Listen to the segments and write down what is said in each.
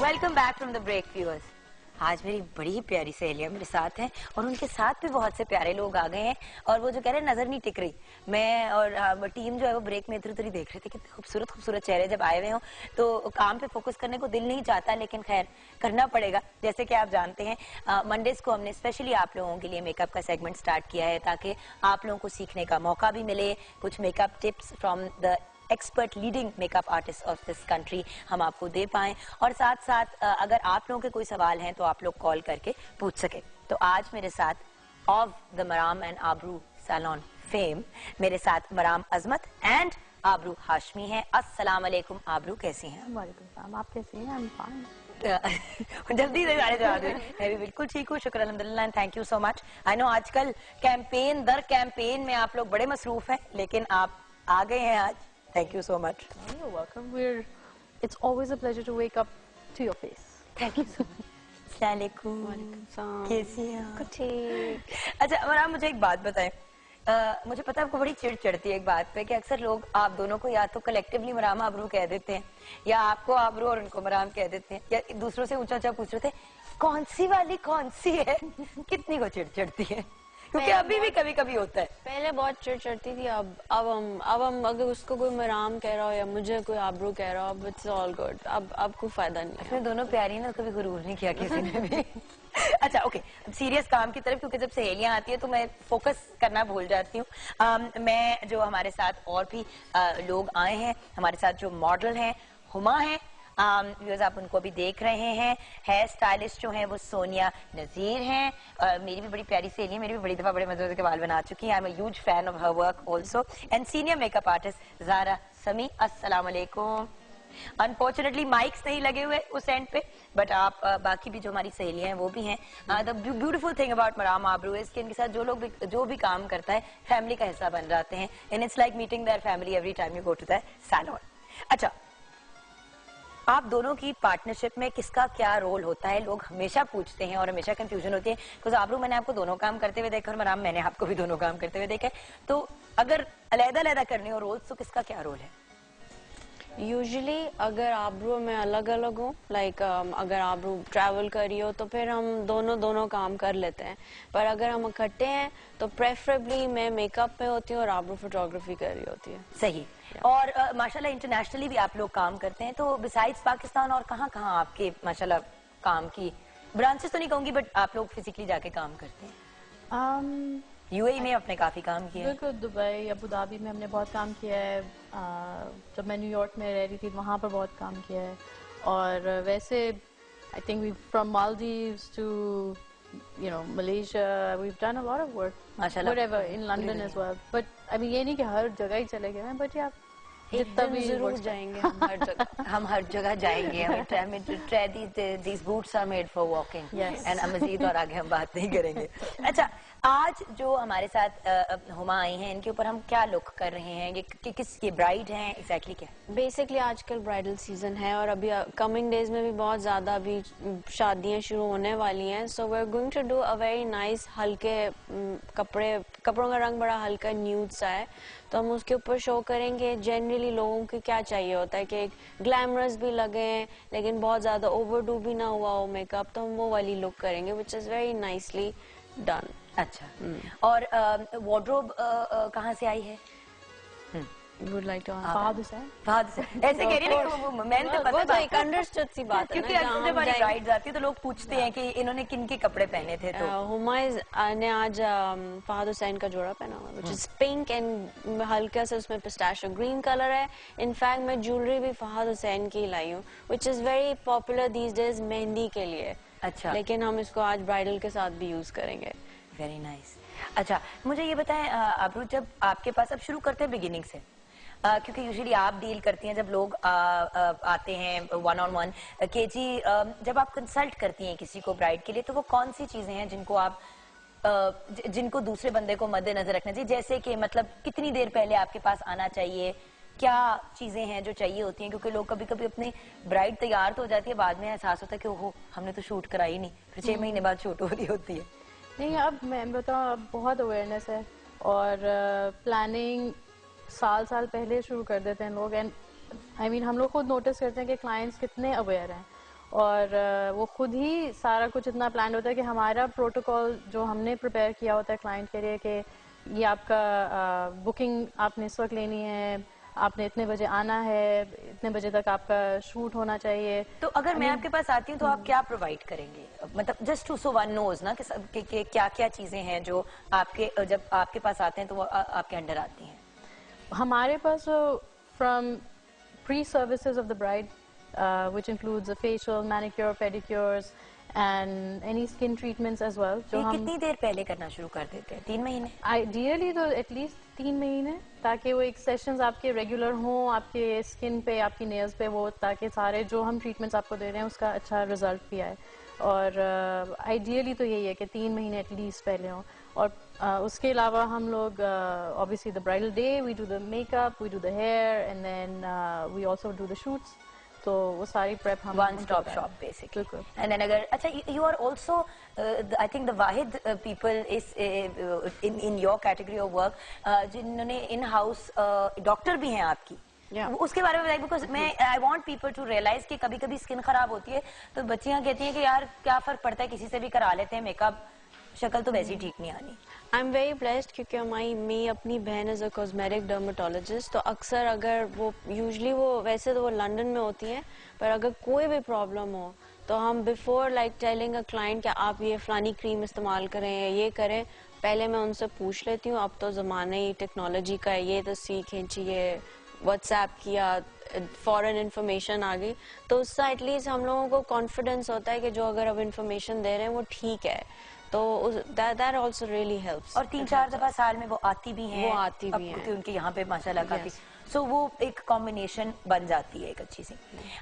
Welcome back from the break viewers. आज मेरी बड़ी प्यारी सहेलियां मेरे साथ हैं और उनके साथ भी बहुत से प्यारे लोग आ गए हैं और वो जो कह रहे हैं नजर नहीं टिक रही. मैं और टीम जो है वो ब्रेक में इधर उधर ही देख रहे थे कितने खूबसूरत खूबसूरत चेहरे जब आए हुए हों तो काम पे फोकस करने को दिल नहीं चाहता, लेकिन खैर करना पड़ेगा. जैसे कि आप जानते हैं मंडेज को हमने स्पेशली आप लोगों के लिए मेकअप का सेगमेंट स्टार्ट किया है ताकि आप लोगों को सीखने का मौका भी मिले. कुछ makeup tips from the expert leading makeup artist of this country हम आपको दे पाएं और साथ साथ अगर आप लोगों के कोई सवाल हैं तो आप लोग कॉल करके पूछ सके. तो आज मेरे साथ of the Maram and Aabroo salon fame मेरे साथ मराम अजमत एंड आबरू हाशमी हैं. अस्सलाम वालेकुम आबरू, कैसी हैं? वालेकुम सलाम, आप कैसी हैं? I'm fine. जल्दी से सारे जवाब दें. मैं भी बिल्कुल ठीक हूँ, शुक्र अल्हम्दुलिल्लाह, thank you so much. I know आजकल कैंपेन दर कैंपेन में आप लोग बड़े मसरूफ हैं, लेकिन आप आ गए हैं आज. Thank you so much. You're welcome. It's always a pleasure to wake up to your face. Thank you so much. अस्सलामुअलैकुम. कैसी हैं? ठीक. अच्छा मराम, मुझे एक बात बताएं. मुझे पता है आपको बड़ी चिढ़ चढ़ती है एक बात पे कि अक्सर लोग आप दोनों को या तो कलेक्टिवली मराम आबरू कह देते हैं या आपको आबरू और उनको मराम कह देते हैं या दूसरों से ऊंचा ऊंचा पूछ रहे थे कौन सी वाली कौन सी है. कितनी को चिढ़ चढ़ती है? क्योंकि अभी भी कभी कभी होता है. पहले बहुत चिढ़ चढ़ती थी. अब हम अगर उसको कोई मराम कह रहा हो या मुझे कोई आबरू कह रहा हो, इट्स ऑल गुड. अब कोई फायदा नहीं है. इसमें दोनों प्यारी ना, कभी गुरूर नहीं किया किसी ने भी. अच्छा ओके, सीरियस काम की तरफ, क्योंकि जब सहेलियां आती है तो मैं फोकस करना भूल जाती हूँ. मैं जो हमारे साथ और भी लोग आए हैं, हमारे साथ जो मॉडल हैं हुमा हैं, आप उनको भी देख रहे हैं. हेयर स्टाइलिस्ट जो हैं वो सोनिया नजीर हैं. मेरी भी बड़ी प्यारी सहेली है, मेरी भी बड़ी दफा बड़े मजे के बाल बना चुकी है. I am a huge fan of her work also. And senior makeup artist Zara Sami. अस्सलाम वालेकुम. अनफॉर्चुनेटली माइक्स नहीं लगे हुए उस एंड पे, बट आप बाकी भी जो हमारी सहेलियां हैं वो भी हैं. The beautiful thing about Maram Aabroo is कि इनके साथ जो भी काम करता है फैमिली का हिस्सा बन जाते हैं. And it's like meeting their family every time you go to the salon. अच्छा, आप दोनों की पार्टनरशिप में किसका क्या रोल होता है? लोग हमेशा पूछते हैं और हमेशा कंफ्यूजन होती है. बिकॉज आबरू मैंने आपको दोनों काम करते हुए देखा और मराम मैंने आपको भी दोनों काम करते हुए देखा है. तो अगर अलग-अलग करने हो रोल्स तो किसका क्या रोल है? यूजुअली अगर आबरू में अलग अलग हो, लाइक अगर आबरू ट्रैवल करी हो तो फिर हम दोनों काम कर लेते हैं. पर अगर हम इकट्ठे हैं तो प्रेफरेबली मैं मेकअप में होती हूँ और आबरू फोटोग्राफी कर रही होती है. सही. और माशाल्लाह इंटरनेशनली भी आप लोग काम करते हैं. तो बिसाइड्स पाकिस्तान और कहाँ आपके माशाल्लाह काम की ब्रांचेस तो नहीं कहूंगी, बट आप लोग फिजिकली जाके काम करते हैं? यूएई में आपने काफी काम किया है. बिल्कुल, दुबई, अबू धाबी में हमने बहुत काम किया है. जब मैं न्यूयॉर्क में रह रही थी वहाँ पर बहुत काम किया है. और वैसे I think we from Maldives to Malaysia, we've done a lot of work. Whatever, in London as well. But I mean, ये नहीं कि हर जगह ही चले गए हैं, but yeah, जितना भी जरूर जाएंगे हम हर जगह. हम हर जगह जाएंगे. These boots are made for walking. Yes. And मज़ीद और आगे हम बात नहीं करेंगे. अच्छा, आज जो हमारे साथ हुमा आई हैं, इनके ऊपर हम क्या लुक कर रहे हैं? ये किसकी ब्राइड हैं एग्जैक्टली क्या? बेसिकली आजकल ब्राइडल सीजन है और अभी कमिंग डेज में भी बहुत ज्यादा अभी शादियां शुरू होने वाली हैं. So we are going to do a very nice हल्के कपड़ों का रंग बड़ा हल्का न्यूड सा है, तो हम उसके ऊपर शो करेंगे. जनरली लोगों को क्या चाहिए होता है कि एक ग्लैमरस भी लगे लेकिन बहुत ज्यादा ओवरडू भी ना हुआ हो मेकअप, तो हम वो वाली लुक करेंगे which is very nicely done. अच्छा. और वार्डरोब कहाँ से आई है? Would like to Fahad Hussain. ऐसे कह रही है, मैंने तो वो तो पता एक अंडरस्टूड सी बात है. क्योंकि अक्सर जब हमारी ब्राइड्स आती है तो लोग पूछते हैं कि इन्होंने किन के कपड़े पहने थे. तो हुमा ने आज फहद हुसैन का जोड़ा पहना हुआ which is pink and हल्का सा उसमें पिस्ताशियो ग्रीन कलर है. इनफैक्ट मैं ज्वेलरी भी फहद हुसैन की लाई हूँ which is very popular these days mehndi के लिए. अच्छा. लेकिन हम इसको आज ब्राइडल के साथ भी यूज करेंगे. Very nice. अच्छा, मुझे ये बताएं आबरू, जब आपके पास अब शुरू करते हैं बिगिनिंग से, क्योंकि यूजुअली आप डील करती हैं जब लोग आते हैं वन ऑन वन के जी, जब आप कंसल्ट करती हैं किसी को ब्राइड के लिए, तो वो कौन सी चीजें हैं जिनको दूसरे बंदे को मद्देनजर रखना चाहिए? जैसे कि मतलब कितनी देर पहले आपके पास आना चाहिए, क्या चीजें हैं जो चाहिए होती हैं? क्योंकि लोग कभी कभी अपनी ब्राइड तैयार तो हो जाती है, बाद में एहसास होता है कि ओहो हमने तो शूट कराई नहीं, फिर 6 महीने बाद शूट हो रही होती है. नहीं, अब मैं बताऊँ, अब बहुत अवेयरनेस है और प्लानिंग साल पहले शुरू कर देते हैं लोग. एंड आई मीन हम लोग खुद नोटिस करते हैं कि क्लाइंट्स कितने अवेयर हैं اور وہ خود ہی سارا کچھ اتنا پلان ہوتا ہے کہ ہمارا پروٹوکول جو ہم نے پریپیئر کیا ہوتا ہے کلائنٹ کے لیے کہ یہ آپ کا بکنگ آپ نے اس وقت لینی ہے, آپ نے اتنے بجے آنا ہے, اتنے بجے تک آپ کا شوٹ ہونا چاہیے. تو اگر میں آپ کے پاس آتی ہوں تو آپ کیا پرووائڈ کریں گے, مطلب جسٹ سو ون نوز نا کہ کیا کیا چیزیں ہیں جو آپ کے جب آپ کے پاس آتے ہیں تو وہ آپ کے انڈر آتی ہیں؟ ہمارے پاس from pre services of the bride which includes a facial, manicure, pedicures and any skin treatments as well. جو ہم کتنی دیر پہلے کرنا شروع کر دیتے ہیں؟ 3 مہینے آئیڈیلی تو ایٹ لیسٹ 3 مہینے, تاکہ وہ ایک سیشنز آپ کے ریگولر ہوں آپ کے اسکن پہ, آپ کی نیلز پہ, وہ تاکہ سارے جو ہم ٹریٹمنٹس آپ کو دے رہے ہیں اس کا اچھا رزلٹ بھی آئے. اور آئیڈیلی تو یہی ہے کہ 3 مہینے ایٹ لیسٹ پہلے ہوں. اور اس کے علاوہ ہم لوگ obviously the bridal day we do the makeup, we do the hair and then we also do the shoots. تو وہ ساری پریپ ہم one stop shop basically. And then اگر اچھا you are also I think the واحد people is in your category of work جنہوں نے in house doctor بھی ہیں آپ کی. اس کے بارے میں بتائیے, بیکاز میں I want people to realise کہ کبھی کبھی اسکن خراب ہوتی ہے تو بچیاں کہتی ہیں کہ یار کیا فرق پڑتا ہے, کسی سے بھی کرا لیتے ہیں میک اپ, شکل تو ویسی ٹھیک نہیں آنی. I'm very blessed کیونکہ میری اپنی بہن is a cosmetic dermatologist, تو اکثر اگر وہ یوزلی وہ ویسے تو وہ لنڈن میں ہوتی ہیں, پر اگر کوئی بھی پرابلم ہو تو ہم before like telling a client کہ آپ یہ فلانی کریم استعمال کریں یا یہ کریں, پہلے میں ان سے پوچھ لیتی ہوں. اب تو زمانہ ہی ٹیکنالوجی کا ہے, یہ تصویر کھینچی, یہ واٹس ایپ کیا, فوراً انفارمیشن آ گئی, تو اس سے ایٹ لیسٹ ہم لوگوں کو کانفیڈینس ہوتا ہے کہ جو اگر اب انفارمیشن دے رہے ہیں وہ ٹھیک ہے. تو that also really helps. اور 3-4 دفعہ سال میں وہ آتی بھی ہیں, وہ آتی بھی ہیں ان کے یہاں پہ ماشاءاللہ کافی, سو وہ ایک کمبینیشن بن جاتی ہے ایک اچھی سی.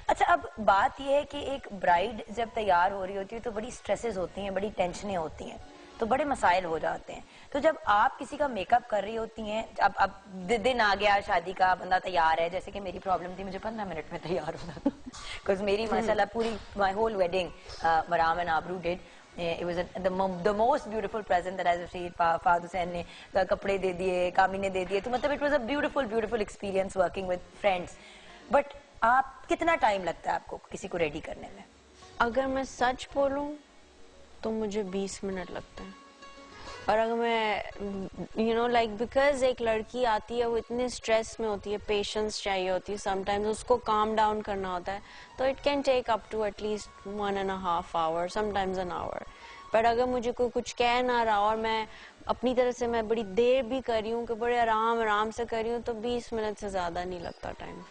اچھا اب بات یہ ہے کہ ایک برائڈ جب تیار ہو رہی ہوتی ہے تو بڑی سٹریسز ہوتی ہیں, بڑی ٹینشنیں ہوتی ہیں, تو بڑے مسائل ہو جاتے ہیں. تو جب آپ کسی کا میک اپ کر رہی ہوتی ہیں, اب دن آ گیا شادی کا, بندہ تیار ہے, جیسے کہ میری پرابلم تھی, مجھے 15 منٹ میں تیار ہونا تھا بیکاز میری ماشاءاللہ پوری my whole wedding Maram and Aabroo did. It was the most beautiful present that I received. Fahad Hussain نے کپڑے دے دیے, کامی نے دے دیے, تو مطلب it was a beautiful experience working with friends. But آپ کتنا ٹائم لگتا ہے آپ کو کسی کو ریڈی کرنے میں؟ اگر میں سچ بولوں تو مجھے 20 منٹ لگتے ہیں. اور اگر میں لائک بیکاز ایک لڑکی آتی ہے وہ اتنے اسٹریس میں ہوتی ہے, پیشنس چاہیے ہوتی ہے, سم ٹائمز اس کو کام ڈاؤن کرنا ہوتا ہے, تو it can take up to at least 1.5 hour, sometimes an hour. But اگر مجھے کوئی کچھ کہہ نہ رہا اور میں اپنی طرف سے میں بڑی دیر بھی کر رہی ہوں کہ بڑے آرام سے کر رہی ہوں, تو 20 منٹ سے زیادہ نہیں لگتا ٹائم.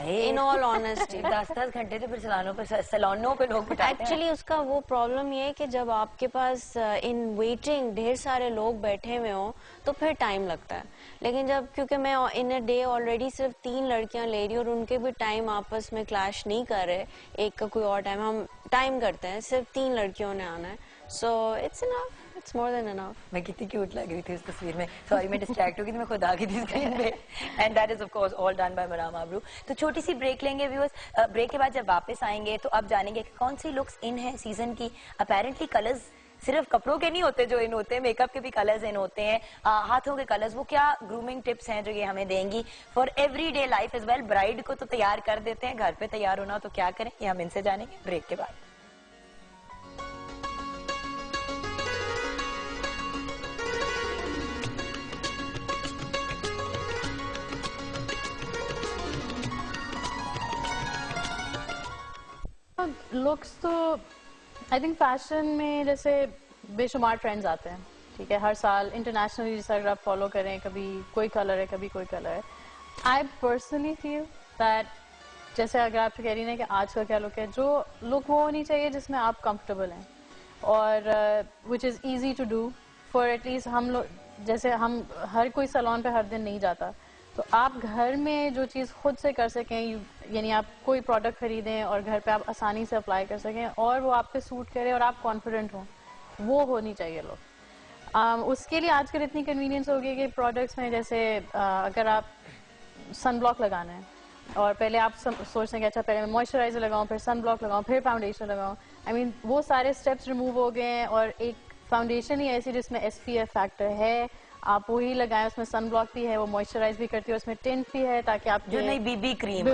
In all honesty 10 گھنٹے تو پھر سیلونوں پہ لوگ بٹاتے ہیں. ایکچولی اس کا وہ پرابلم یہ ہے کہ جب آپ کے پاس ان ویٹنگ ڈھیر سارے لوگ بیٹھے ہوئے ہوں تو پھر ٹائم لگتا ہے. لیکن جب کیونکہ میں ان اے ڈے آلریڈی صرف 3 لڑکیاں لے رہی ہوں اور ان کے بھی ٹائم آپس میں کلیش نہیں کر رہے, ایک کا کوئی اور ٹائم, ہم ٹائم کرتے ہیں, صرف 3 لڑکیوں نے آنا ہے, so it's enough, it's more دین انف. میں کتنی کیوٹ لگ رہی تھی اس تصویر میں, سوری میں ڈسٹریکٹ ہو گئی تھی, میں خود آ گئی تھی اسکرین پہ. And that is of course all done by Maram Aabroo. تو چھوٹی سی بریک لیں گے ویورز, بریک کے بعد جب واپس آئیں گے تو اب جانیں گے کہ کون سی لکس ان ہے سیزن کی. اپیرنٹلی کلرز صرف کپڑوں کے نہیں ہوتے جو ان ہوتے ہیں, میک اپ کے بھی کلرز ان ہوتے ہیں, ہاتھوں کے کلرز, وہ کیا گرومنگ ٹپس ہیں جو یہ ہمیں دیں گی for every day life as well. Bride کو تو تیار کر دیتے ہیں, گھر پہ تیار ہونا تو کیا کریں, یہ ہم ان سے جانیں گے بریک کے بعد. لکس تو آئی تھنک فیشن میں جیسے بے شمار ٹرینڈز آتے ہیں, ٹھیک ہے, ہر سال انٹرنیشنلی جیسے اگر آپ فالو کریں, کبھی کوئی کلر ہے کبھی کوئی کلر ہے. آئی پرسنلی فیل دیٹ جیسے اگر آپ سے کہہ رہی ہیں کہ آج کا کیا لک ہے, جو لک وہ ہونی چاہیے جس میں آپ کمفرٹیبل ہیں اور which is easy to do for at least ہم لوگ, جیسے ہم ہر کوئی سیلون پہ ہر دن نہیں جاتا, تو آپ گھر میں جو چیز خود سے کر سکیں, یعنی آپ کوئی پروڈکٹ خریدیں اور گھر پہ آپ آسانی سے اپلائی کر سکیں اور وہ آپ پہ سوٹ کرے اور آپ کانفیڈنٹ ہوں, وہ ہونی چاہیے لوگ. اس کے لیے آج کل اتنی کنوینئنس ہو گئی کہ پروڈکٹس میں جیسے اگر آپ سن بلاک لگانا ہے اور پہلے آپ سوچتے ہیں کہ اچھا پہلے میں موئسچرائزر لگاؤں, پھر سن بلاک لگاؤں, پھر فاؤنڈیشن لگاؤں, آئی مین وہ سارے اسٹیپس ریموو ہو گئے ہیں. اور ایک فاؤنڈیشن ہی ایسی جس میں SPF فیکٹر ہے, آپ وہی لگائیں, اس میں سن بلاک بھی ہے, وہ موئسچرائز بھی کرتی ہے, اس میں ٹنٹ بھی ہے تاکہ آپ جو نئی بی بی کریم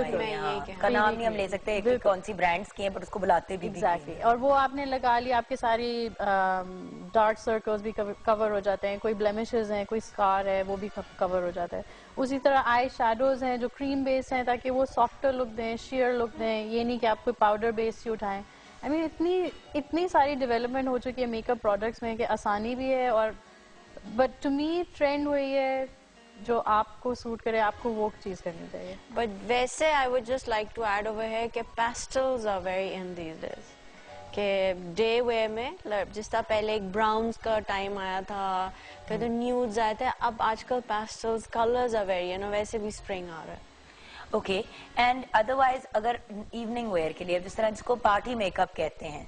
کا نام نہیں ہم لے سکتے کہ کون سی برانڈس کی ہیں, بٹ اس کو بلاتے بی بی کریم. اور وہ آپ نے لگا لی, آپ کی ساری ڈارک سرکلز بھی کور ہو جاتے ہیں, کوئی بلیمشز ہیں, کوئی اسکار ہے, وہ بھی کور ہو جاتا ہے. اسی طرح آئی شیڈوز ہیں جو کریم بیس ہیں, تاکہ وہ سافٹر لک دیں, شیئر لک دیں, یہ نہیں کہ آپ کوئی پاؤڈر بیس ہی اٹھائیں. آئی مین اتنی ساری ڈیولپمنٹ ہو چکی ہے میک اپ پروڈکٹس میں کہ آسانی بھی ہے, اور بٹ ٹو می ٹرینڈ وہی ہے جو آپ کو سوٹ کرے, آپ کو وہ چیز کرنی چاہیے. بٹ ویسے I would just like to add over ہے کہ pastels are very in these days, کہ ڈے وے میں جس طرح پہلے ایک براؤنز کا ٹائم آیا تھا, پھر تو نیوڈز آئے تھے, اب آج کل پیسٹلز کلرز آر ویری ویسے بھی اسپرنگ آ رہا ہے. اوکے, اینڈ ادروائز اگر ایوننگ ویئر کے لیے جس طرح جس کو پارٹی میک اپ کہتے ہیں,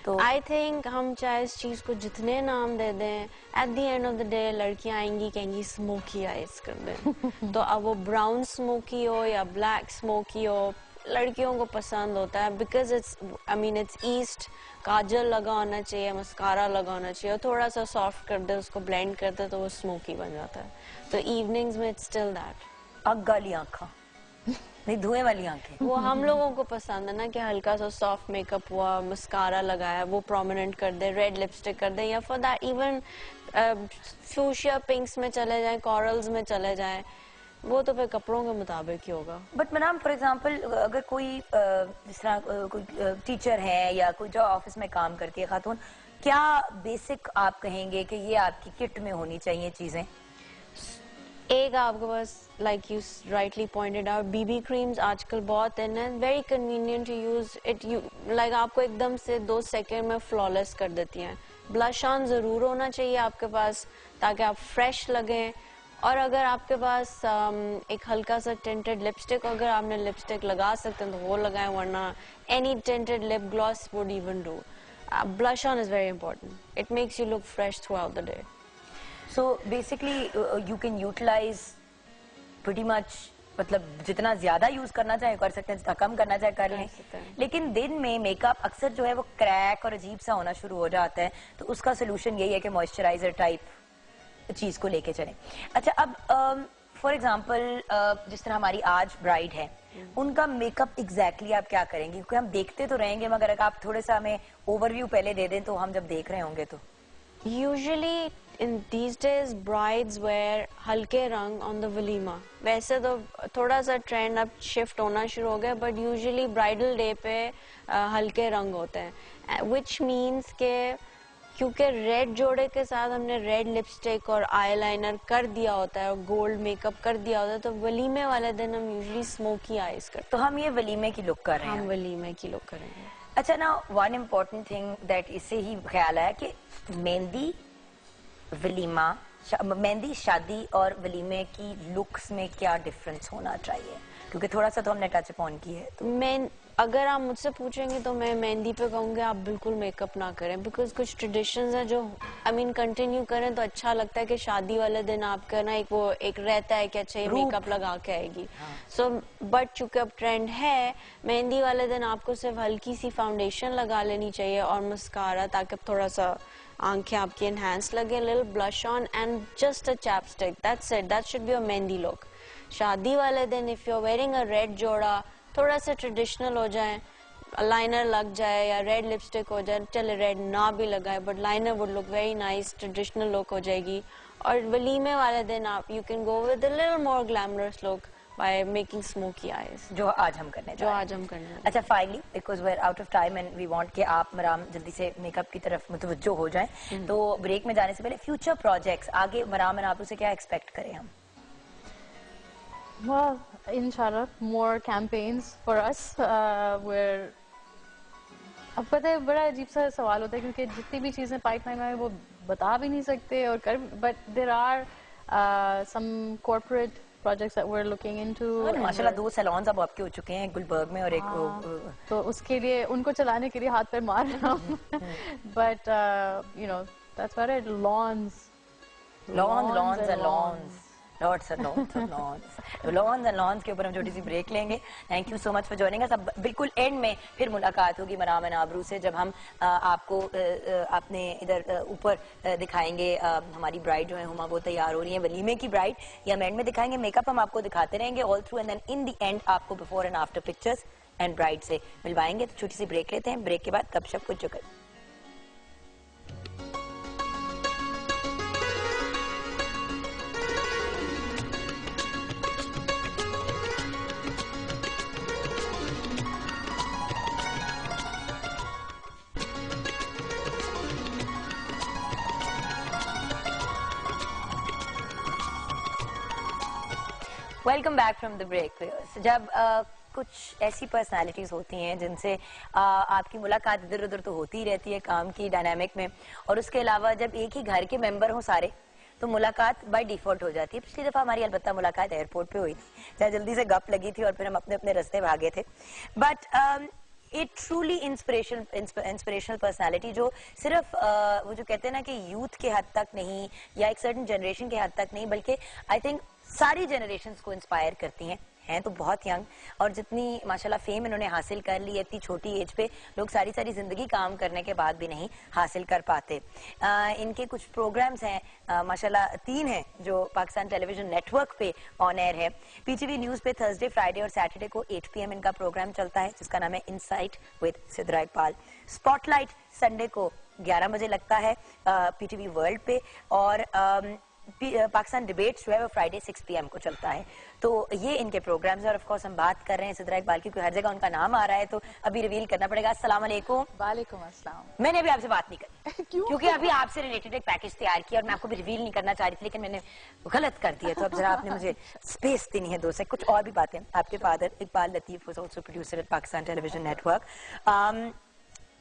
تو آئی تھنک ہم چاہے اس چیز کو جتنے نام دے دیں, at the end of the day لڑکیاں آئیں گی کہیں گی اسموکی آئیز کر دیں. تو اب وہ براؤن اسموکی ہو یا بلیک اسموکی ہو, لڑکیوں کو پسند ہوتا ہے, بیکاز اٹس ایسٹ. کاجل لگا ہونا چاہیے, مسکارا لگا ہونا چاہیے, اور تھوڑا سا سافٹ کر دے, اس کو بلینڈ کر دے تو وہ اسموکی بن جاتا ہے. تو ایوننگز میں اٹس اسٹل دیٹ. آگ والی آنکھاں نہیں, دھوئیں والی آنکھیں. وہ ہم لوگوں کو پسند ہے نا کہ ہلکا سا سافٹ میک اپ ہوا, مسکارا لگایا, وہ پرومیننٹ کر دے, ریڈ لپسٹک کر دے, یا فار دیٹ ایون فیوشیا پنکس میں چلے جائیں, کورلز میں چلے جائیں, وہ تو پھر کپڑوں کے مطابق ہی ہوگا. بٹ میم فار ایگزامپل اگر کوئی جس طرح کوئی ٹیچر ہے یا کوئی جو آفس میں کام کرتی ہے خاتون, کیا بیسک آپ کہیں گے کہ یہ آپ کی کٹ میں ہونی چاہیے چیزیں؟ ایک آپ کے پاس like you rightly pointed out, B B creams آج کل بہت ان ہے, very convenient to use it, like آپ کو ایک دم سے 2 سیکنڈ میں فلالیس کر دیتی ہیں. بلش آن ضرور ہونا چاہیے آپ کے پاس تاکہ آپ فریش لگیں, اور اگر آپ کے پاس ایک ہلکا سا ٹینٹڈ لپسٹک, اگر آپ نے لپسٹک لگا سکتے ہیں تو وہ لگائیں, ورنہ any tinted lip gloss would even do. Blush on is very important, it makes you look fresh throughout the day. So basically you can utilize pretty much, مطلب جتنا زیادہ یوز کرنا چاہے کر سکتے ہیں, جتنا کم کرنا چاہے کر لیں. لیکن دن میں میک اپ اکثر جو ہے وہ کریک اور عجیب سا ہونا شروع ہو جاتا ہے, تو اس کا سولوشن یہی ہے کہ موئسچرائزر ٹائپ چیز کو لے کے چلیں. اچھا, اب فار ایگزامپل جس طرح ہماری آج برائڈ ہے, ان کا میک اپ ایگزیکٹلی آپ کیا کریں گے؟ کیونکہ ہم دیکھتے تو رہیں گے, مگر اگر آپ تھوڑا سا ہمیں اوور ویو پہلے دے دیں تو ہم جب دیکھ رہے ہوں گے تو. Usually in these days brides wear ہلکے رنگ on the walima. ویسے تو تھوڑا سا ٹرینڈ اب شفٹ ہونا شروع ہو گیا, بٹ یوزلی برائڈل ڈے پہ ہلکے رنگ ہوتے ہیں, which means کہ کیونکہ ریڈ جوڑے کے ساتھ ہم نے ریڈ لپسٹک اور آئی لائنر کر دیا ہوتا ہے اور گولڈ میک اپ کر دیا ہوتا ہے, تو ولیمے والے دن ہم یوزلی اسموکی آئیز کرتے ہیں. تو ہم یہ ولیمے کی لک کر رہے ہیں. ہم ولیمے کی لک کریں گے. اچھا نا, ون امپورٹنٹ تھنگ دیٹ اس سے ہی خیال آیا کہ مہندی ولیمہ, مہندی شادی اور ولیمے کی لکس میں کیا ڈفرنس ہونا چاہیے؟ کیونکہ تھوڑا سا تو ہم نے ٹچ اپون کی ہے. تو میں اگر آپ مجھ سے پوچھیں گے تو میں مہندی پہ کہوں گی آپ بالکل میک اپ نہ کریں, بیکاز کچھ ٹریڈیشنز ہیں جو کنٹینیو کریں تو اچھا لگتا ہے کہ شادی والے دن آپ کا نا ایک رہتا ہے کہ اچھا یہ میک اپ لگا کے آئے گی. سو بٹ چونکہ اب ٹرینڈ ہے, مہندی والے دن آپ کو صرف ہلکی سی فاؤنڈیشن لگا لینی چاہیے اور مسکارا, تاکہ تھوڑا سا آنکھیں آپ کی انہینس لگے, little blush on and just a chapstick, that's it, that should be a mehndi look. شادی والے دن if you are wearing a red جوڑا, تھوڑا سا ٹریڈیشنل ہو جائیں, لائنر لگ جائے یا ریڈ لپسٹک ہو جائے, چلے ریڈ نہ بھی لگائے but liner would look very nice, traditional look ہو جائے گی. اور ولیمے والے دن آپ you can go with a little more glamorous look by making smoky eyes, جو آج ہم کرنے جو آج ہم کرنے. اچھا, finally because we are out of time and we want کہ آپ مرام جلدی سے میک اپ کی طرف متوجہ ہو جائیں, تو بریک میں جانے سے پہلے فیوچر پروجیکٹس آگے مرام آپ سے کیا ایکسپیکٹ کریں ہم؟ Well, inshallah, more campaigns for us. Where اب پتہ ہے بڑا عجیب سا سوال ہوتا ہے کیونکہ جتنی بھی چیزیں پائپ لائن میں وہ بتا بھی نہیں سکتے اور کر, but there are some corporate projects that we're looking into. ماشاءاللہ 2 سیلونز اب آپ کے ہو چکے ہیں گلبرگ میں, اور ایک تو اس کے لیے ان کو چلانے کے لیے ہاتھ پیر مار رہا ہوں, but you know that's what it lawns lawns and lawns lots and lawns of lawns, lawns and lawns के ऊपर हम छोटी सी ब्रेक लेंगे. Thank you so much for joining us. अब बिल्कुल एंड में फिर मुलाकात होगी मराम एंड आबरू से, जब हम आपको अपने इधर ऊपर दिखाएंगे. हमारी ब्राइड जो है हुमा वो तैयार हो रही है, वलीमे की ब्राइड, या हम एंड में दिखाएंगे. मेकअप हम आपको दिखाते रहेंगे all through, and then in the end आपको before and after pictures and bride से मिलवाएंगे. तो छोटी सी ब्रेक लेते हैं, ब्रेक के बाद गपशप कुछ चुकर. Welcome back from the break. जब कुछ ऐसी पर्सनालिटीज होती हैं जिनसे आपकी मुलाकात इधर उधर तो होती ही रहती है काम की डायनामिक में, और उसके अलावा जब एक ही घर के मेंबर हों सारे, तो मुलाकात बाय डिफॉल्ट हो जाती है. पिछली दफा हमारी अलबत्ता मुलाकात एयरपोर्ट पे हुई थी, जहाँ जल्दी से गप लगी थी और फिर हम अपने अपने रास्ते भागे थे. बट एक ट्रूली इंस्पिरेशनल पर्सनालिटी जो सिर्फ वो जो कहते हैं ना कि यूथ के हद तक नहीं या एक सर्टन जनरेशन के हद तक नहीं, बल्कि आई थिंक सारी जनरेशन्स को इंस्पायर करती हैं तो बहुत यंग, और जितनी माशाल्लाह फेम इन्होंने हासिल कर ली इतनी छोटी एज पे, लोग सारी सारी जिंदगी काम करने के बाद भी नहीं हासिल कर पाते. इनके कुछ प्रोग्राम्स हैं माशाल्लाह 3 हैं जो पाकिस्तान टेलीविजन नेटवर्क पे ऑन एयर है. पीटीवी न्यूज पे थर्सडे, फ्राइडे और सैटरडे को 8 PM इनका प्रोग्राम चलता है जिसका नाम है insight with Sidra Iqbal. Spotlight Sunday को 11 बजे लगता है पीटीवी वर्ल्ड पे, और पाकिस्तान डिबेट्स जो है वो फ्राइडे 6 PM को चलता है. तो ये इनके प्रोग्राम्स हैं, और ऑफ कोर्स हम बात कर रहे हैं सिद्रा इकबाल की, क्योंकि हर जगह उनका नाम आ रहा है तो अभी रिवील करना पड़ेगा. अस्सलाम वालेकुम. वालेकुम अस्सलाम. मैंने अभी आपसे बात नहीं करी क्योंकि अभी आपसे रिलेटेड एक पैकेज तैयार किया और मैं आपको भी रिवील नहीं करना चाह रही थी, लेकिन मैंने गलत कर दिया. तो अब जरा आपने मुझे स्पेस देनी है 2 से. कुछ और भी बातें. आपके father Iqbal Latif was also producer at Pakistan television network.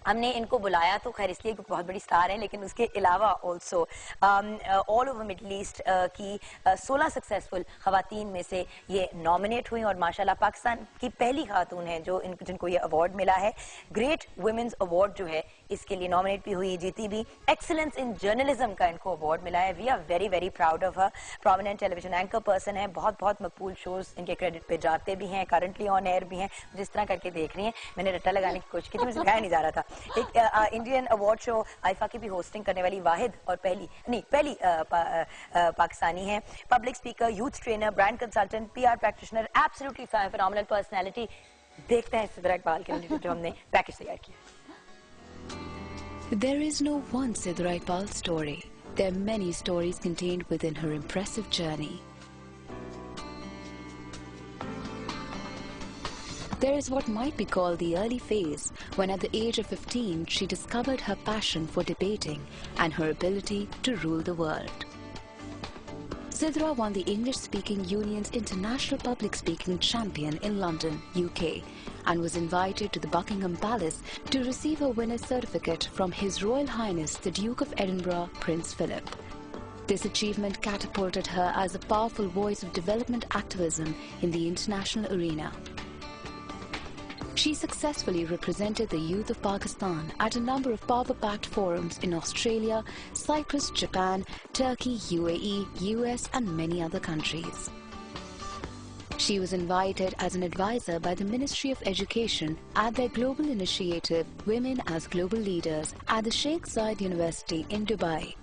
हमने इनको बुलाया तो खैर इसलिए क्योंकि बहुत बड़ी स्टार है, लेकिन उसके अलावा also all over middle east की 16 सक्सेसफुल खवातीन में से ये नॉमिनेट हुई, और माशाल्लाह पाकिस्तान की पहली खातून है जो जिनको ये अवार्ड मिला है. ग्रेट वुमेन्स अवार्ड जो है इसके लिए नॉमिनेट भी हुई, जीती भी. एक्सीलेंस इन जर्नलिज्म का इनको अवार्ड मिला है. We are very very proud of her. Prominent television anchor person है, बहुत बहुत मकबूल शोज इनके क्रेडिट पे जाते भी हैं, करंटली ऑन एयर भी हैं. जिस तरह करके देख रही हैं, मैंने रट्टा लगाने की कोशिश की थी, मुझे सिखाया नहीं जा रहा था. एक इंडियन अवार्ड शो आईफा की भी होस्टिंग करने वाली वाहिद और पहली पाकिस्तानी है. Public speaker, youth trainer, brand consultant, PR practitioner, absolutely phenomenal personality. देखते हैं सिद्रा इकबाल के लिए जो हमने पैकेज तैयार किया. There is no one Sidra Iqbal story. There are many stories contained within her impressive journey. There is what might be called the early phase, when at the age of 15 she discovered her passion for debating and her ability to rule the world. Sidra won the English-speaking Union's International Public Speaking Champion in London, UK, and was invited to the Buckingham Palace to receive a winner's certificate from His Royal Highness the Duke of Edinburgh, Prince Philip. This achievement catapulted her as a powerful voice of development activism in the international arena. She successfully represented the youth of Pakistan at a number of power-packed forums in Australia, Cyprus, Japan, Turkey, UAE, US and many other countries. She was invited as an advisor by the Ministry of Education at their global initiative Women as Global Leaders at the Sheikh Zayed University in Dubai.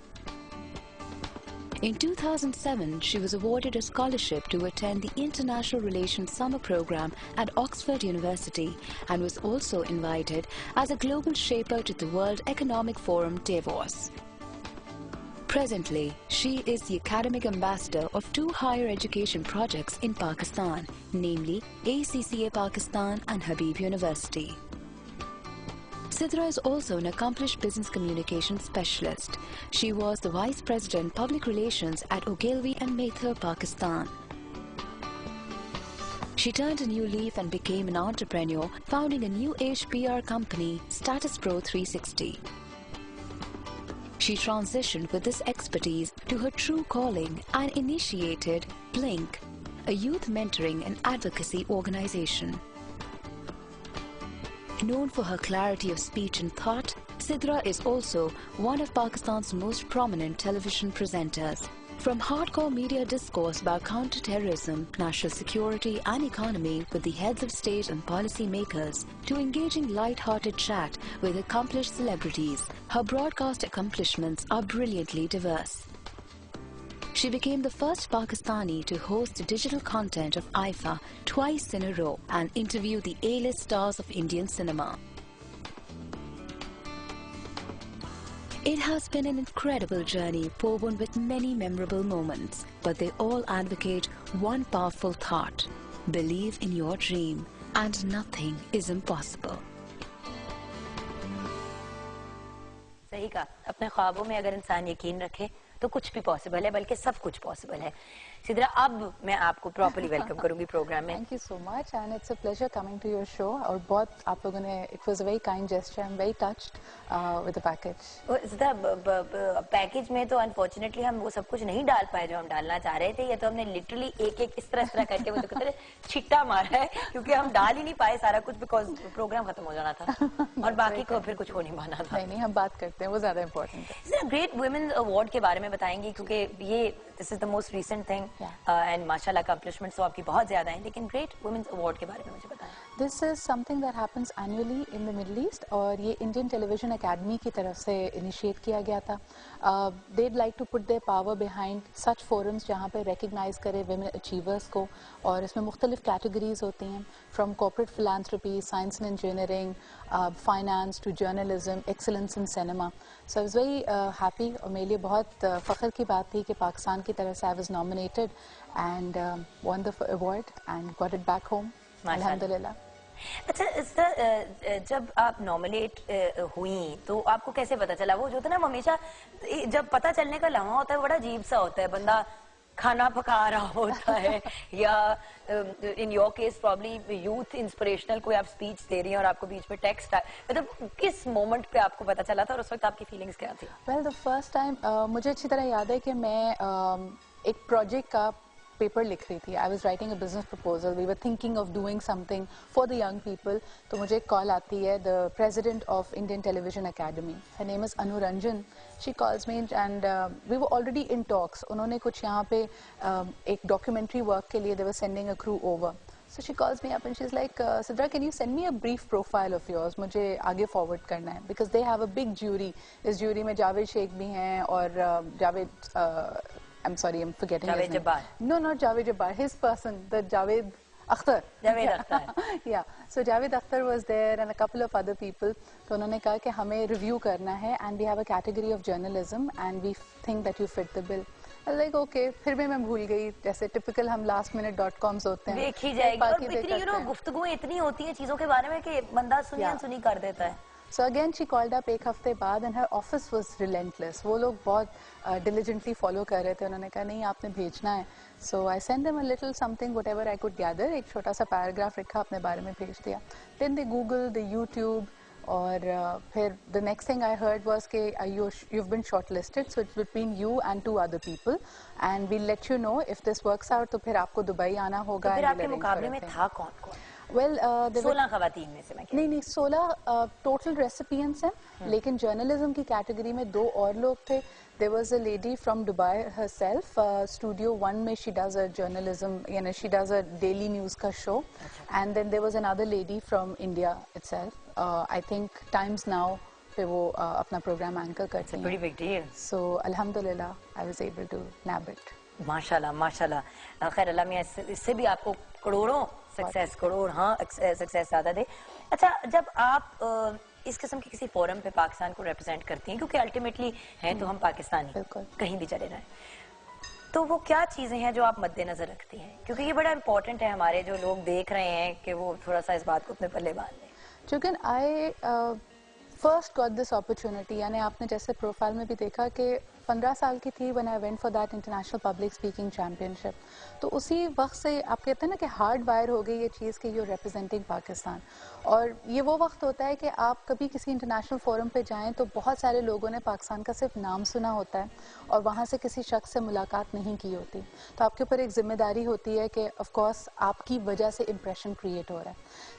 In 2007, she was awarded a scholarship to attend the International Relations Summer Program at Oxford University and was also invited as a global shaper to the World Economic Forum Davos. Presently, she is the academic ambassador of 2 higher education projects in Pakistan, namely ACCA Pakistan and Habib University. Sidra is also an accomplished business communication specialist. She was the Vice President Public Relations at Ogilvy and Mather, Pakistan. She turned a new leaf and became an entrepreneur, founding a new age PR company, Status Pro 360. She transitioned with this expertise to her true calling and initiated Blink, a youth mentoring and advocacy organization. Known for her clarity of speech and thought, Sidra is also one of Pakistan's most prominent television presenters. From hardcore media discourse about counter-terrorism, national security and economy with the heads of state and policy makers, to engaging light-hearted chat with accomplished celebrities, her broadcast accomplishments are brilliantly diverse. She became the first Pakistani to host digital content of IFA twice in a row and interview the A-list stars of Indian cinema. It has been an incredible journey woven with many memorable moments, but they all advocate one powerful thought: believe in your dream and nothing is impossible. सही कहा, अपने ख्वाबों में अगर इंसान यकीन रखे तो कुछ भी पॉसिबल है, बल्कि सब कुछ पॉसिबल है. सिद्रा, अब मैं आपको प्रॉपर्ली वेलकम करूंगी प्रोग्राम में. Thank you so much and it's a pleasure coming to your show. और बहुत आप लोगों ने, it was a very kind gesture. I'm very touched with the package. Sidra, package में तो अनफॉर्चुनेटली हम वो सब कुछ नहीं डाल पाए जो हम डालना चाह रहे थे. ये तो हमने लिटरली एक एक इस तरह करके वो तो कहते हैं छिट्टा मारा है, क्योंकि हम डाल ही नहीं पाए सारा कुछ, बिकॉज प्रोग्राम खत्म हो जाना था और बाकी को फिर कुछ हो नहीं पाना था. नहीं, हम बात करते हैं, वो ज्यादा इम्पोर्टेंट है. ग्रेट वुमेन्स अवार्ड के बारे में बताएंगी, क्योंकि ये this is the most recent thing and माशाल्लाह अकम्पलिशमेंट्स तो आपकी बहुत ज्यादा हैं, लेकिन ग्रेट वुमेन्स अवार्ड के बारे में मुझे बताएं. This is something that happens annually in the Middle East और ये Indian Television Academy की तरफ से इनिशिएट किया गया था. They'd like to put their power behind such forums जहाँ पे recognize करे women achievers को, और इसमें मुख्तलिफ categories होती हैं, from corporate philanthropy, science and engineering, finance to journalism, excellence in cinema. So I was very happy और मेरे लिए बहुत फ़ख्र की बात थी कि पाकिस्तान की तरफ से I was nominated and won the award and got it back home. Alhamdulillah. अच्छा, जब आप नॉमिनेट हुई तो आपको कैसे पता चला? वो जो होता है ना, हमेशा जब पता चलने का लम्हा होता है बड़ा अजीब सा होता है, बंदा खाना पका रहा होता है या in your case probably youth inspirational कोई आप स्पीच दे रही हैं और आपको बीच में टेक्स्ट आया, मतलब किस मोमेंट पे आपको पता चला था और उस वक्त आपकी फीलिंग्स क्या थी? वेल, द फर्स्ट टाइम मुझे अच्छी तरह याद है कि मैं एक प्रोजेक्ट का पेपर लिख रही थी. I was writing a business proposal. We were thinking of doing something for the young people. तो मुझे एक कॉल आती है, the president of Indian Television Academy, her name is Anu Ranjan. She calls me and we were already in talks. उन्होंने कुछ यहाँ पे एक डॉक्यूमेंट्री वर्क के लिए they were sending a crew over. So she calls me up and she's like, Sidra, can you send me a brief profile of yours? मुझे आगे forward करना है, because they have a big jury. इस jury में जावेद शेख भी हैं और Javed I'm sorry, I'm forgetting his name. Javed Jabbar. No, not Javed Jabbar. His person, the Javed Akhtar. Javed Akhtar. Yeah. So Javed Akhtar was there and a couple of other people. तो उन्होंने कहा कि हमें review करना है and we have a category of journalism and we think that you fit the bill. I was like, okay. फिर भी मैं भूल गई, जैसे typical हम lastminute.coms होते हैं. देखी जाएगी और इतनी गुफ्तगूएं इतनी होती हैं चीजों के बारे में कि बंदा सुनी अनसुनी कर देता है. So again she called up एक हफ्ते बाद and her office was relentless. वो लोग बहुत diligently follow कर रहे थे. उन्होंने कहा नहीं, आपने भेजना है. So I sent them a little something, whatever I could gather. एक छोटा सा paragraph लिखा, अपने बारे में भेज दिया. Then they Google, they YouTube, और फिर the next thing I heard was कि you've been shortlisted, so it's between you and 2 other people, and we'll let you know if this works out. तो फिर आपको दुबई आना होगा. तो फिर आपके मुकाबले में था कौन? Well, 16 खवातीन में से मैं नहीं 16 टोटल रेसिपिएंट्स हैं, लेकिन जर्नलिज्म की कैटेगरी में 2 और लोग थे. There was a lady from Dubai herself, Studio One में she does a journalism, यानी she does a daily news का show, and then there was another lady from India itself. I think Times Now पे वो अपना programme anchor करती हैं. Pretty big deal. So alhamdulillah I was able to nab it. माशाल्लाह माशाल्लाह. खैर अल्लाह मियां इससे भी आपको करोड़ों सक्सेस, करोड़ हाँ सक्सेस ज़्यादा दे. अच्छा, जब आप इस किस्म के किसी फोरम पे पाकिस्तान को रिप्रेजेंट करती हैं, क्योंकि अल्टीमेटली हैं तो हम पाकिस्तानी, कहीं भी चले जाएं, तो वो क्या चीज़ें हैं जो आप मद्देनजर रखती हैं? क्योंकि ये बड़ा इम्पोर्टेंट है, हमारे जो लोग देख रहे हैं कि वो थोड़ा सा इस बात को अपने पल्ले बांध लें. चूँकि आई फर्स्ट गॉट दिस अपॉर्चुनिटी, यानी आपने जैसे प्रोफाइल में भी देखा कि 15 साल की थी when I went for that international public speaking championship. तो उसी वक्त से आप कहते हैं ना कि हार्ड वायर हो गई ये चीज़ कि यू रिप्रेजेंटिंग पाकिस्तान. और ये वो वक्त होता है कि आप कभी किसी इंटरनेशनल फोरम पे जाएं तो बहुत सारे लोगों ने पाकिस्तान का सिर्फ नाम सुना होता है और वहाँ से किसी शख्स से मुलाकात नहीं की होती. तो आपके ऊपर एक जिम्मेदारी होती है कि ऑफ कोर्स आपकी वजह से इम्प्रेशन क्रिएट हो रहा है.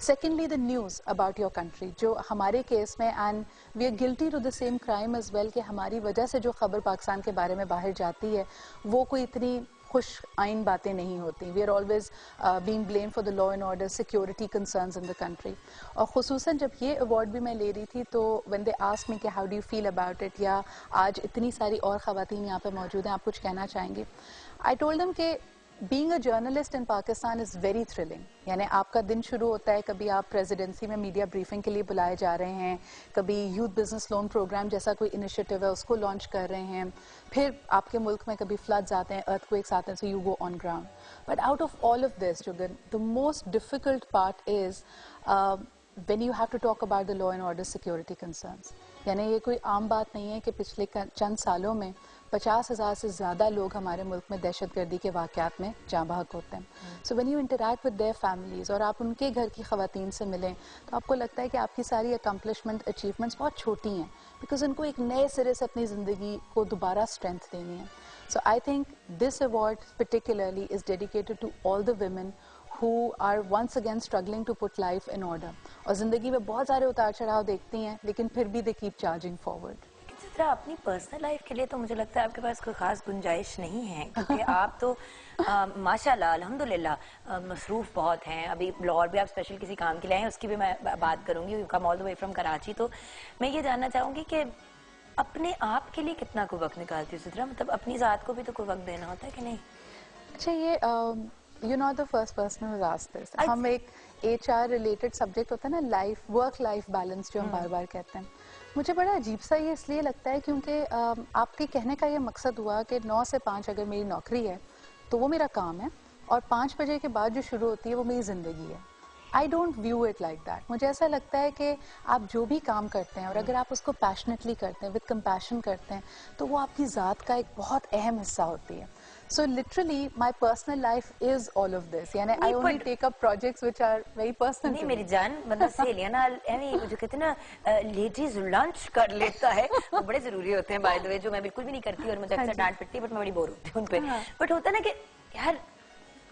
Secondly the news about your country, जो हमारे केस में, and we are guilty to the same crime as well, कि हमारी वजह से जो खबर पाकिस्तान के बारे में बाहर जाती है वो कोई इतनी खुश आइन बातें नहीं होती. We are always being blame for the law and order security concerns in the country. और खुसूसन जब ये अवार्ड भी मैं ले रही थी तो व्हेन दे आस्क्ड मी कि how do you feel about it, या आज इतनी सारी और ख़वातीन यहाँ पे मौजूद हैं, आप कुछ कहना चाहेंगी, आई टोल्ड देम कि being a journalist in Pakistan is very thrilling. यानी आपका दिन शुरू होता है, कभी आप प्रेसिडेंसी में मीडिया ब्रीफिंग के लिए बुलाए जा रहे हैं, कभी यूथ बिजनेस लोन प्रोग्राम जैसा कोई इनिशिएटिव है उसको लॉन्च कर रहे हैं, फिर आपके मुल्क में कभी फ्लड्स आते हैं, अर्थक्वेक्स आते हैं, so you go on ground. But out of all of this Jugan, the most difficult part is when you have to talk about the law and order security concerns. यानी ये कोई आम बात नहीं है कि पिछले चंद सालों में 50,000 से ज़्यादा लोग हमारे मुल्क में दहशतगर्दी के वाक़यात में जाँ बहक होते हैं. So when you interact with their families और आप उनके घर की ख़वातीन से मिलें तो आपको लगता है कि आपकी सारी अकम्पलिशमेंट अचीवमेंट्स बहुत छोटी हैं, बिकॉज उनको एक नए सिरे से अपनी ज़िंदगी को दोबारा स्ट्रेंथ देनी है. So I think this award particularly is dedicated to all the women who are once again struggling to put life in order. और ज़िंदगी में बहुत सारे उतार चढ़ाव देखती हैं लेकिन फिर भी they keep charging forward. जिस तरह अपनी पर्सनल लाइफ के लिए तो मुझे लगता है आपके पास कोई खास गुंजाइश नहीं है, क्योंकि आप तो माशाल्लाह अल्हम्दुलिल्लाह मसरूफ बहुत हैं. अभी लाहौर भी आप स्पेशल किसी काम के लिए आए हैं, उसकी भी मैं बात करूंगी. You come all the way from Karachi. तो मैं ये जानना चाहूंगी कि अपने आप के लिए कितना कोई वक्त निकालती है सिद्रा, मतलब अपनी ज़ात को भी तो कोई वक्त देना होता है कि नहीं? अच्छा, ये you're not the first person who's asked this. हम एक HR related subject होता है ना, लाइफ वर्क लाइफ बैलेंस जो हम बार बार कहते हैं, मुझे बड़ा अजीब सा ये इसलिए लगता है क्योंकि आपके कहने का ये मकसद हुआ कि 9 से 5 अगर मेरी नौकरी है तो वो मेरा काम है, और 5 बजे के बाद जो शुरू होती है वो मेरी ज़िंदगी है. I don't view it like that. मुझे ऐसा लगता है कि आप जो भी काम करते हैं और अगर आप उसको पैशनेटली करते हैं, विद कंपैशन करते हैं, तो वो आपकी ज़ात का एक बहुत अहम हिस्सा होती है. So literally my personal life is all of this. यानी I only take up projects which are very personal. नहीं मेरी जान, मतलब सहेलियां ना जो कहते हैं ना लेडीज लंच कर लेता है, वो बड़े जरूरी होते हैं बाय द वे, जो मैं बिल्कुल भी नहीं करती और मुझे अक्सर डांट पिटती है, बट मैं बड़ी बोर होती हूँ उन पे. बट होता है ना कि यार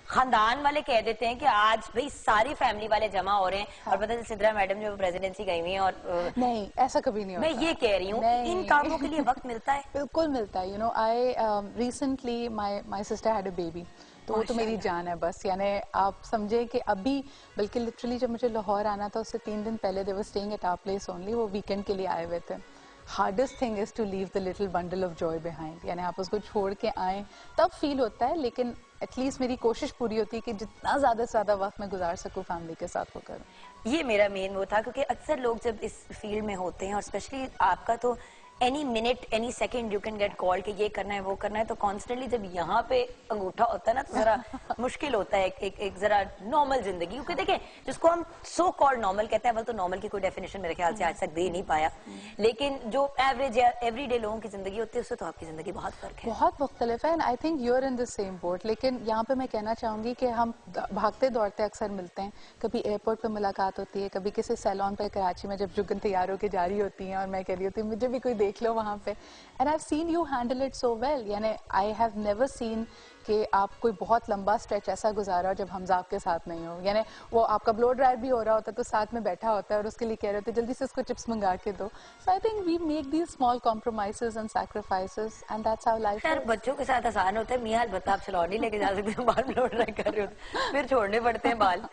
खानदान वाले कह देते हैं कि आज भाई सारी फैमिली वाले जमा हो रहे हैं और पता है सिद्रा मैडम जो प्रेसिडेंसी गई हुई हैं और नहीं, ऐसा कभी नहीं होता. मैं ये कह रही हूँ इन कामों के लिए वक्त मिलता है. बिल्कुल मिलता है. You know I recently my sister had a baby, तो वो तो मेरी जान है बस. यानी आप समझे कि अभी बल्कि लिटरली जब मुझे लाहौर आना था उससे 3 दिन पहले they were staying at our place only, वो वीकेंड के लिए आए हुए थे. Hardest thing is to leave the little bundle of joy behind. यानी आप उसको छोड़ के आएँ तब फील होता है, लेकिन एटलीस्ट मेरी कोशिश पूरी होती है कि जितना ज़्यादा से ज़्यादा वक्त मैं गुजार सकूँ फैमिली के साथ वो करूँ. ये मेरा मेन वो था, क्योंकि अक्सर लोग जब इस फील्ड में होते हैं और स्पेशली आपका तो any minute any second you can get call कि ये करना है वो करना है, तो कॉन्स्टेंटली जब यहाँ पे अंगूठा होता है ना तो जरा मुश्किल होता है एक जरा नॉर्मल जिंदगी. क्योंकि देखें जिसको हम सो कॉल्ड नॉर्मल कहते हैं, वो तो नॉर्मल की कोई डेफिनेशन मेरे ख्याल से आज तक दे नहीं पाया, लेकिन जो एवरेज या एवरीडे लोगों की जिंदगी होती है उससे तो आपकी जिंदगी बहुत फर्क है, बहुत मुख्तलिफ है. And I think you are in the same boat. लेकिन यहाँ पे मैं कहना चाहूँगी कि हम भागते दौड़ते अक्सर मिलते हैं, कभी एयरपोर्ट पर मुलाकात होती है, कभी किसी सैलून पर कराची में जब जुगन तैयार होकर जा रही होती हैं और मैं कह रही होती हूँ मुझे भी कोई देख लो वहाँ पे. And I have seen you handle it so well. यानी आई हैव नेवर सीन कि आप कोई बहुत लंबा स्ट्रेच ऐसा गुजारा जब हमजा आपके साथ नहीं हो. यानी वो आपका ब्लो ड्रायर भी हो रहा होता है तो साथ में बैठा होता है और उसके लिए कह रहे होते जल्दी से इसको चिप्स मंगा के दो. So I think we make these small compromises and sacrifices and that's how life is. बच्चों के साथ आसान होता है. मियाँ अलबत्ता आप सैलून नहीं लेके जा सकते, बाल ब्लो ड्राई कर रहे होते फिर छोड़ने पड़ते हैं बाल.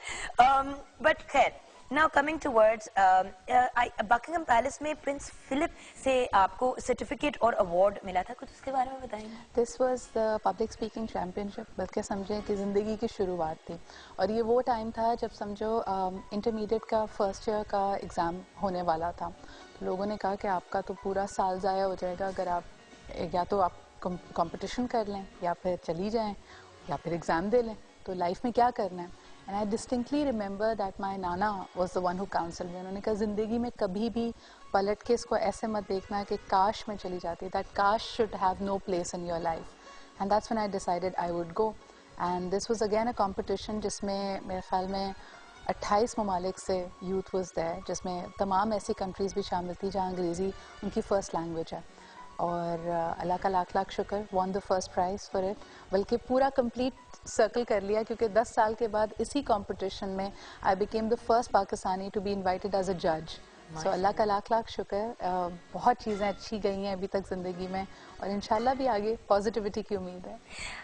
बट खैर, Now coming towards Buckingham palace में प्रिंस फिलिप से आपको सर्टिफिकेट और अवार्ड मिला था, कुछ उसके बारे में बताएंगे? This was the public speaking championship. बल्कि समझें कि ज़िंदगी की शुरुआत थी और ये वो टाइम था जब समझो इंटरमीडिएट का फर्स्ट ईयर का एग्ज़ाम होने वाला था. तो लोगों ने कहा कि आपका तो पूरा साल ज़ाया हो जाएगा अगर आप या तो आप कंपटीशन कर लें या फिर चली जाएं या फिर एग्ज़ाम दे लें, तो लाइफ में क्या करना है. And I distinctly remember that my nana was the one who counseled me. उन्होंने कहा ज़िंदगी में कभी भी पलट के इसको ऐसे मत देखना कि काश मैं चली जाती. That काश should have no place in your life. And that's when I decided I would go. And this was again a competition जिसमें मेरे ख्याल में 28 ममालिक से यूथ was there, जिसमें तमाम ऐसी कंट्रीज़ भी शामिल थी जहाँ अंग्रेज़ी उनकी फ़र्स्ट लैंग्वेज है. और अल्लाह का लाख लाख शुक्र, won the first prize for it. बल्कि पूरा कंप्लीट सर्कल कर लिया क्योंकि 10 साल के बाद इसी कंपटीशन में I became the first Pakistani to be invited as a judge सो अल्लाह का लाख लाख शुक्र, बहुत चीज़ें अच्छी गई हैं अभी तक ज़िंदगी में, और इंशाल्लाह भी आगे पॉजिटिविटी की उम्मीद है.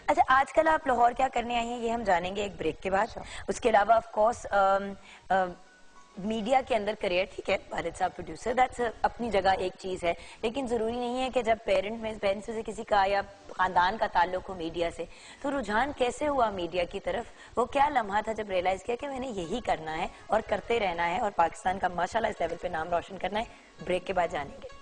अच्छा, आजकल आप लाहौर क्या करने आई हैं ये हम जानेंगे एक ब्रेक के बाद. उसके अलावा ऑफ कोर्स मीडिया के अंदर करियर, ठीक है, वालिद साहब प्रोड्यूसर, दैट्स अपनी जगह एक चीज़ है, लेकिन ज़रूरी नहीं है कि जब पेरेंट्स में से किसी का या ख़ानदान का ताल्लुक हो मीडिया से, तो रुझान कैसे हुआ मीडिया की तरफ? वो क्या लम्हा था जब रियलाइज़ किया कि मैंने यही करना है और करते रहना है और पाकिस्तान का माशाल्लाह इस लेवल पे नाम रोशन करना है? ब्रेक के बाद जानेंगे.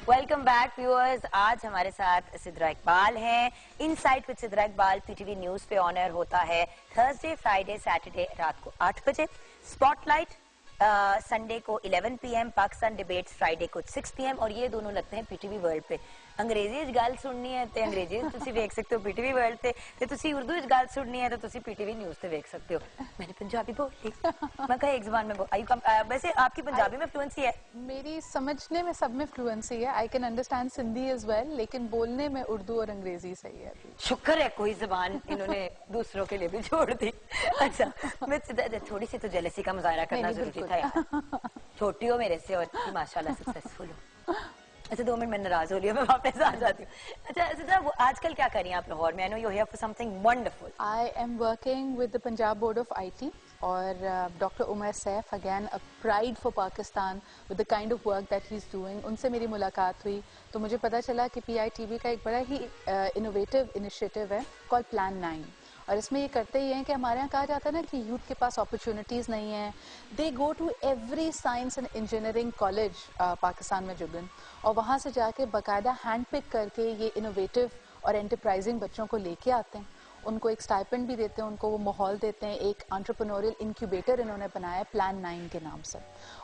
Welcome back viewers. आज हमारे साथ सिद्रा इकबाल हैं. Insight with Sidra Iqbal PTV news पे ऑन एयर होता है थर्सडे, फ्राइडे, सैटरडे रात को 8 बजे. स्पॉटलाइट संडे को 11 PM, पाकिस्तान डिबेट्स फ्राइडे को 6 PM, और ये दोनों लगते हैं पीटीवी वर्ल्ड पे. अंग्रेजी गल सुननी है तो अंग्रेजी तुसी देख सकते हो पीटीवी वर्ल्ड पे, ते तुसी उर्दू गल सुननी है तो तुसी पीटीवी न्यूज पे देख सकते हो. मैंने पंजाबी बोल ली, मैं कहा एक ज़बान में वैसे आपकी पंजाबी में फ्लुएंसी है? मेरी समझने में सब में फ्लुएंसी है. I can understand Sindhi as well, लेकिन बोलने में उर्दू और अंग्रेजी सही है अभी. शुक्र है कोई जबान इन्होंने दूसरों के लिए भी छोड़ दी. अच्छा, मैं थोड़ी सी तो जेलसी का मुजाहरा करना जरूरी था यार. छोटी हो मेरे से और माशाल्लाह सक्सेसफुल हो. अच्छा, 2 मिनट में नाराज हो लिया, मैं वापस आ जाती हूँ. अच्छा सिद्रा, वो आजकल क्या कर रही हैं आप लाहौर में? आई know you here for something wonderful. I am working with the Punjab Board of IT, और Dr. Umar Saif, again a pride for Pakistan with the kind of work that he's doing. उनसे मेरी मुलाकात हुई तो मुझे पता चला कि PITB का एक बड़ा ही इनोवेटिव इनिशिएटिव है called Plan 9, और इसमें ये करते ही हैं कि हमारे यहाँ कहा जाता है ना कि यूथ के पास अपॉर्चुनिटीज़ नहीं हैं. They go to every science and engineering college Pakistan में जुगन, और वहाँ से जाके बाकायदा हैंड पिक करके ये इनोवेटिव और एंटरप्राइजिंग बच्चों को लेके आते हैं. उनको एक स्टाइपेंड भी देते हैं, उनको वो माहौल देते हैं. एक एंटरप्रेन्योरियल इंक्यूबेटर इन्होंने बनाया है प्लान 9 के नाम से,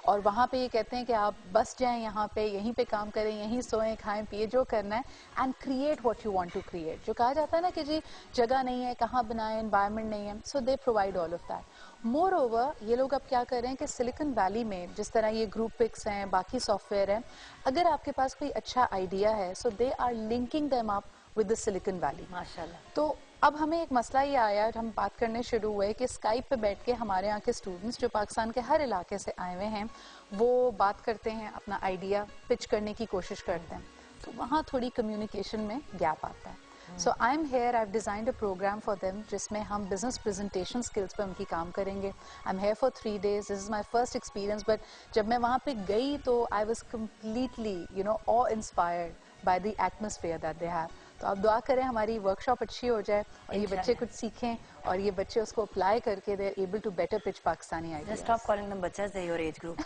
और वहाँ पे ये कहते हैं कि आप बस जाएं यहाँ पे, यहीं पे काम करें, यहीं सोएं, खाएं पिए, जो करना है, and create what you want to create. जो कहा जाता है ना कि जी जगह नहीं है, कहाँ बनाएं, एनवायरनमेंट नहीं है, so they provide all of that. Moreover ये लोग अब क्या कर रहे हैं कि सिलिकॉन वैली में जिस तरह ये ग्रुप पिक्स हैं, बाकी सॉफ्टवेयर हैं, अगर आपके पास कोई अच्छा आइडिया है, so they are linking them up with the Silicon Valley. माशाल्लाह. तो अब हमें एक मसला ये आया, हम बात करने शुरू हुए कि स्काइप पे बैठ के हमारे यहाँ के स्टूडेंट्स जो पाकिस्तान के हर इलाके से आए हुए हैं, वो बात करते हैं, अपना आइडिया पिच करने की कोशिश करते हैं, तो वहाँ थोड़ी कम्युनिकेशन में गैप आता है. So I am here, I have designed a programme for them जिसमें हम बिजनेस प्रेजेंटेशन स्किल्स पे उनकी काम करेंगे. I am here for 3 days. This is my first experience, but जब मैं वहाँ पे गई तो I was completely awe inspired by the atmosphere that they have. तो आप दुआ करें हमारी वर्कशॉप अच्छी हो जाए और ये बच्चे कुछ सीखें और ये बच्चे उसको अप्लाई करके they are able to better pitch Pakistani ideas. Stop calling them बच्चास, they're your age group.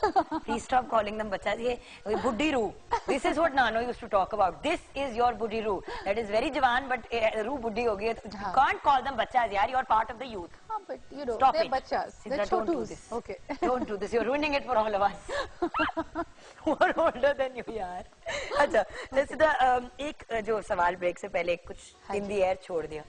Please stop calling them बच्चास. ये बुड्ढी रू. This is what Nano used to talk about. This is your बुड्ढी रू. That is very जवान, but रू बुड्ढी हो गई है. You can't call them बच्चास यार. You are part of the youth. But Stop they're it. bachas, they're Sidra, don't do chotus. this. Okay. Don't do this. You're ruining it for all of us. Who are older than you यार. अच्छा, सीधा एक जो सवाल break से पहले कुछ इन दी air छोड़ दिया.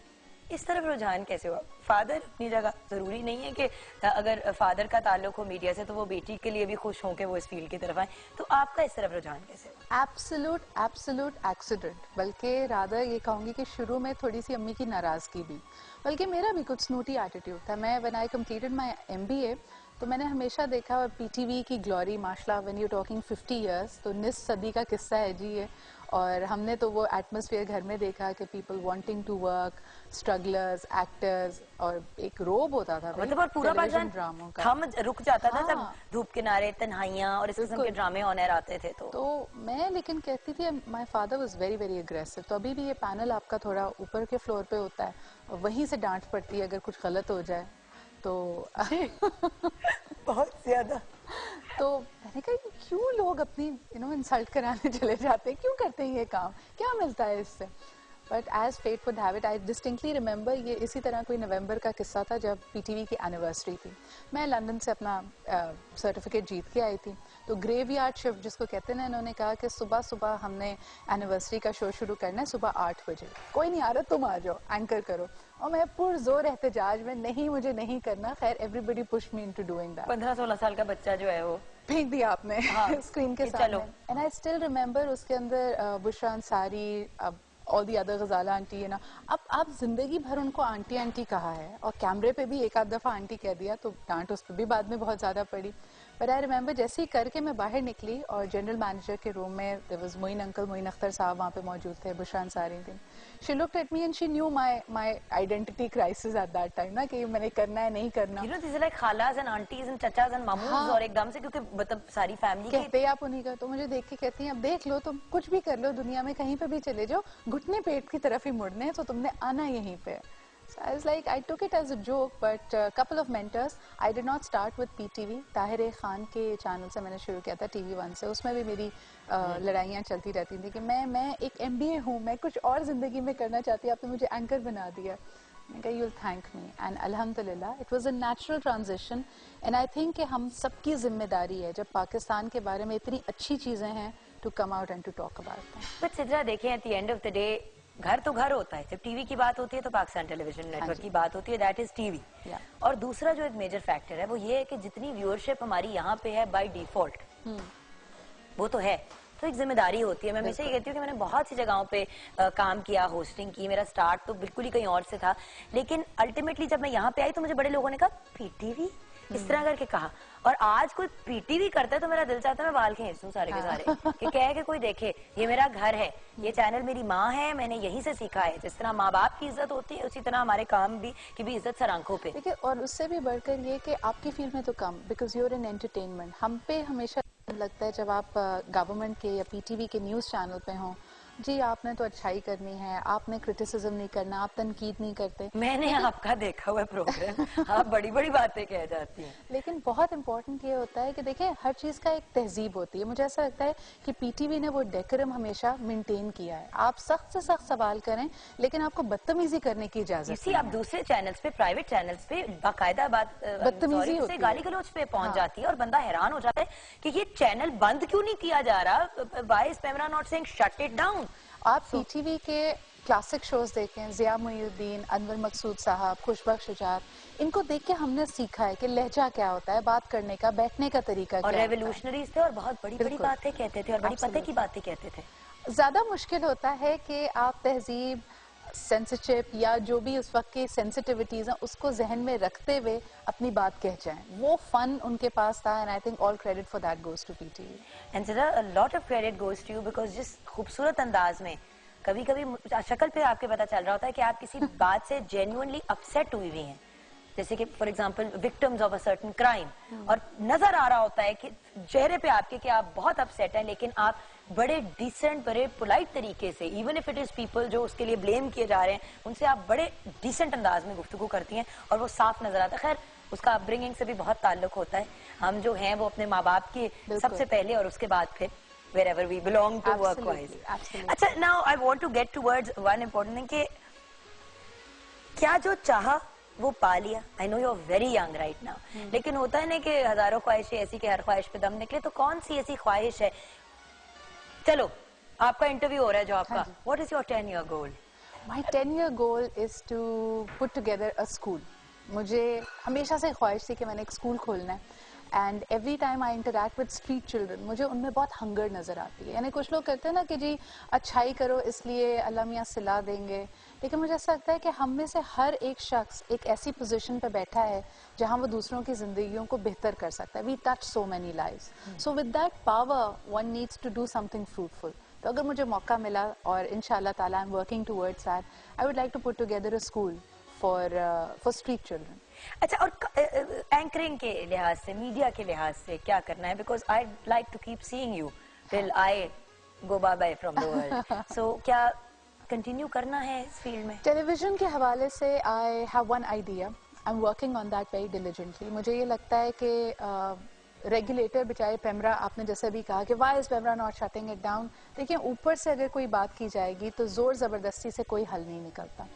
इस तरफ रुझान कैसे हुआ? फादर अपनी जगह, जरूरी नहीं है कि अगर फादर का ताल्लुक हो मीडिया से तो वो बेटी के लिए भी खुश हों कि वो इस फील्ड की तरफ आए, तो आपका इस तरफ रुझान कैसे हुआ? Absolute accident. बल्कि राधा ये कहूँगी कि शुरू में थोड़ी सी अम्मी की नाराज़गी भी, बल्कि मेरा भी कुछ स्नूटी एटीट्यूड था. मैं when I completed my MBA तो मैंने हमेशा देखा PTV की ग्लोरी, माशाल्लाह, व्हेन यू टॉकिंग 50 years, तो निस सदी का किस्सा है जी ये. और हमने तो वो एटमॉस्फेयर घर में देखा कि people wanting to work, strugglers, actors, और एक रोब होता था मतलब और पूरा बाजार ड्रामों का थम रुक जाता था जब हाँ. धूप किनारे, तन्हाइयां और इस किस्म के ड्रामे ऑन एयर आते थे. तो मैं लेकिन कहती थी my father was very very aggressive. तो अभी भी ये पैनल आपका थोड़ा ऊपर के फ्लोर पे होता है और वहीं से डांट पड़ती है अगर कुछ गलत हो जाए तो. बहुत ज्यादा. तो मैंने कहा कि क्यों लोग अपनी इंसल्ट कराने चले जाते हैं, क्यों करते हैं ये काम, क्या मिलता है इससे. But as fate would have it, I distinctly remember ये इसी तरह कोई नवंबर का किस्सा था जब PTV की एनिवर्सरी थी. मैं लंदन से अपना सर्टिफिकेट जीत के आई थी. तो ग्रेवयार्ड शिफ्ट जिसको कहते हैं ना, इन्होंने कहा कि सुबह सुबह हमने एनिवर्सरी का शो शुरू करना है सुबह 8 बजे. कोई नहीं आ रहा, तुम आ जाओ, एंकर करो. और मैं पुरजोर एहतजाज में, नहीं मुझे नहीं करना. खैर everybody push me into doing that. 15-16 साल का बच्चा जो है वो फेंक दिया आपने स्क्रीन के सामने. चलो. एंड आई स्टिल रिमेंबर उसके अंदर Bushra Ansari, all the other Ghazala aunty है ना. अब आप जिंदगी भर उनको आंटी आंटी कहा है और कैमरे पे भी एक आध दफा आंटी कह दिया तो डांट उस पर भी बाद में बहुत ज्यादा पड़ी. बट आई रिमेंबर जैसे ही करके मैं बाहर निकली और जनरल मैनेजर के रूम में there was Moin uncle, Moin Akhtar साहब वहाँ पे मौजूद थे, बुशरा अंसारी थी. She looked at me and she knew my identity crisis at that time ना, कि मैंने करना है नहीं करना. You know, these are like खालास and aunties and चचास and मामूस और एकदम से क्योंकि मतलब सारी फैमिली के कहते हैं आप उन्हीं का. तो मुझे देख के कहती हैं अब देख लो तुम कुछ भी कर लो दुनिया में, कहीं पे भी चले जाओ, घुटने पेट की तरफ ही मुड़ने हैं, तो तुमने आना यहीं पे. So I was like, I took it as a joke, but a couple of mentors. I did not start with PTV. Tahir Khan के चैनल से मैंने शुरू किया था, TV1 से. उसमें भी मेरी लड़ाइयाँ चलती रहती थी कि मैं एक MBA हूँ, मैं कुछ और जिंदगी में करना चाहती, आपने मुझे एंकर बना दिया. मैंने कहा you'll thank me, and अल्हम्दुलिल्लाह it was a natural transition, and I think कि हम सबकी जिम्मेदारी है जब पाकिस्तान के बारे में इतनी अच्छी चीजें हैं to come out and to talk about them. But Sidra देखें, at the end of the day घर तो घर होता है. जब टीवी की बात होती है तो पाकिस्तान टेलीविजन नेटवर्क की बात होती है, दैट इज टीवी. और दूसरा जो एक मेजर फैक्टर है वो ये है कि जितनी व्यूअरशिप हमारी यहाँ पे है बाय डिफॉल्ट, वो तो है, तो एक जिम्मेदारी होती है. मैं हमेशा ये कहती हूँ कि मैंने बहुत सी जगहों पे काम किया, होस्टिंग की, मेरा स्टार्ट तो बिल्कुल ही कहीं और से था, लेकिन अल्टीमेटली जब मैं यहाँ पे आई तो मुझे बड़े लोगों ने कहा पीटीवी, इस तरह करके कहा. और आज कोई पीटीवी करता है तो मेरा दिल चाहता है मैं बाल खींच दूं सारे के सारे, कि कहे कि कोई देखे ये मेरा घर है, ये चैनल मेरी माँ है, मैंने यहीं से सीखा है. जिस तरह माँ बाप की इज्जत होती है उसी तरह हमारे काम भी की भी इज्जत सर आंखों पे. देखिए, और उससे भी बढ़कर ये कि आपकी फील्ड में तो कम, बिकॉज यूर इन एंटरटेनमेंट. हम पे हमेशा लगता है जब आप गवर्नमेंट के या पीटीवी के न्यूज़ चैनल पे हों, जी आपने तो अच्छाई करनी है, आपने क्रिटिसिज्म नहीं करना, आप तनकीद नहीं करते. मैंने आपका देखा हुआ प्रोग्राम, आप बड़ी बड़ी बातें कह जाती हैं. लेकिन बहुत इंपॉर्टेंट ये होता है कि देखें हर चीज़ का एक तहजीब होती है. मुझे ऐसा लगता है कि पीटीवी ने वो डेकोरम हमेशा मेंटेन किया है. आप सख्त से सख्त सवाल करें लेकिन आपको बदतमीजी करने की इजाजत इसी आप दूसरे चैनल्स पे, प्राइवेट चैनल्स पे बाकायदा बात बदतमीजी होती से है, गाली गलौज पे पहुंच जाती है और बंदा हैरान हो जाता है कि ये चैनल बंद क्यों नहीं किया जा रहा. Why is PEMRA not saying shut it down. आप पीटीवी के क्लासिक शोज देखें, ज़िया मोइनुद्दीन, अनवर मकसूद साहब, खुशबख्श शुजात, इनको देख के हमने सीखा है कि लहजा क्या होता है, बात करने का, बैठने का तरीका और क्या रेवोल्यूशनरीज थे और बहुत बड़ी बड़ी बातें कहते थे और बड़ी पते की बातें कहते थे. ज्यादा मुश्किल होता है कि आप तहजीब, सेंसिटिव या जो भी उस वक्त की सेंसिटिविटीज हैं उसको जहन में रखते हुए अपनी बात कह जाएं. वो फन उनके पास था, and I think all credit for that goes to PTV. And Sidra, a lot of credit goes to you, because जिस खूबसूरत अंदाज में कभी कभी शक्ल पे आपके पता चल रहा होता है कि आप किसी बात से जेन्युइनली अपसेट हुई हुई हैं, जैसे कि for example victims of a certain crime, और नजर आ रहा होता है कि चेहरे पे आपके कि आप बहुत अपसेट हैं, लेकिन आप बड़े डिसेंट, बड़े पोलाइट तरीके से, even if it is people जो उसके लिए ब्लेम किए जा रहे हैं, उनसे आप बड़े डिसेंट अंदाज में गुफ्तगू करती हैं और वो साफ नजर आता है. खैर उसका अपब्रिंगिंग से भी बहुत ताल्लुक होता है. हम जो हैं वो अपने माँ बाप के सबसे पहले और उसके बाद फिर wherever we belong to work-wise. अच्छा, now I want to get towards one important thing कि क्या जो चाहा वो पा लिया. I know you're very young right now, लेकिन होता है ना कि हजारों ख्वाहिशें ऐसी कि हर ख्वाहिश पे दम निकले. तो कौन सी ऐसी ख्वाहिश है, चलो आपका इंटरव्यू हो रहा है जो आपका, what is your 10-year goal? My 10-year goal is to put together a school. मुझे हमेशा से ख्वाहिश थी कि मैंने एक स्कूल खोलना है. And every time I interact with street children, मुझे उनमें बहुत हंगर नज़र आती है. यानी कुछ लोग कहते हैं ना कि जी अच्छाई करो इसलिए अल्लाह मियाँ सिला देंगे, लेकिन मुझे ऐसा लगता है कि हम में से हर एक शख्स एक ऐसी पोजीशन पे बैठा है जहाँ वो दूसरों की ज़िंदगियों को बेहतर कर सकता है. We touch so many lives, so with that power one needs to do something fruitful. तो अगर मुझे मौका मिला और इंशाल्लाह ताला I am working towards that, I would like to put together a school for street children. अच्छा, और एंकरिंग के लिहाज से, मीडिया के लिहाज से क्या करना है, because I like to keep seeing you till I go bye bye from the world. So क्या कंटिन्यू करना है इस फील्ड में? टेलीविजन के हवाले से I have one idea, I am working on that very diligently. मुझे ये लगता है कि रेगुलेटर बेचारे पेमरा, आपने जैसे भी कहा कि why is PEMRA not shutting it down. देखिए, ऊपर से अगर कोई बात की जाएगी तो जोर ज़बरदस्ती से कोई हल नहीं निकलता.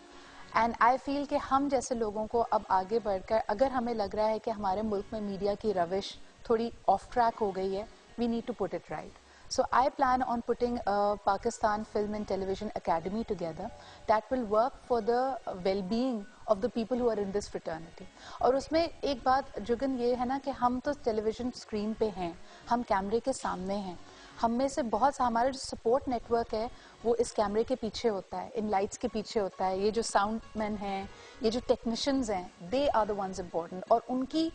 एंड आई फील कि हम जैसे लोगों को अब आगे बढ़कर, अगर हमें लग रहा है कि हमारे मुल्क में मीडिया की रविश थोड़ी ऑफ ट्रैक हो गई है, we need to put it right. So I plan on putting a Pakistan Film and Television Academy together that will work for the well-being of the people who are in this fraternity. اور اس میں ایک بات جگن یہ ہے نا کہ ہم تو ٹیلی ویژن اسکرین پہ ہیں, ہم کیمرے کے سامنے ہیں, ہم میں سے بہت سا ہمارا جو سپورٹ نیٹ ورک ہے وہ اس کیمرے کے پیچھے ہوتا ہے, ان لائٹس کے پیچھے ہوتا ہے. یہ جو ساؤنڈ مین ہیں, یہ جو ٹیکنیشینز ہیں, they are the ones important. اور ان کی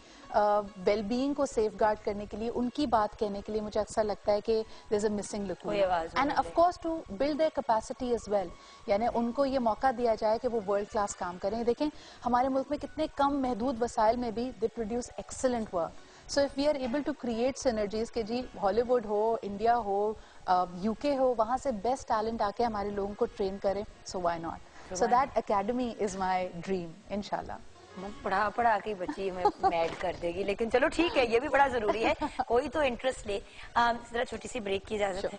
ویل بینگ کو سیف گارڈ کرنے کے لیے, ان کی بات کہنے کے لیے مجھے اکثر لگتا ہے کہ there is a missing lacuna. And of course to build their capacity as well, یعنی ان کو یہ موقع دیا جائے کہ وہ ورلڈ کلاس کام کریں. دیکھیں ہمارے ملک میں کتنے کم محدود وسائل میں بھی they produce excellent work. So if we are able to create synergies کہ جی ہالی would who, India who, UK ہو, وہاں سے بیسٹ ٹیلنٹ آ کے ہمارے لوگوں کو ٹرین کریں, so why not? So that academy is my dream, inshallah. پڑھا پڑھا کے بچی ہمیں میڈ کر دے گی, لیکن چلو ٹھیک ہے, یہ بھی بڑا ضروری ہے, کوئی تو انٹرسٹ لے. ذرا چھوٹی سی بریک کی اجازت ہے؟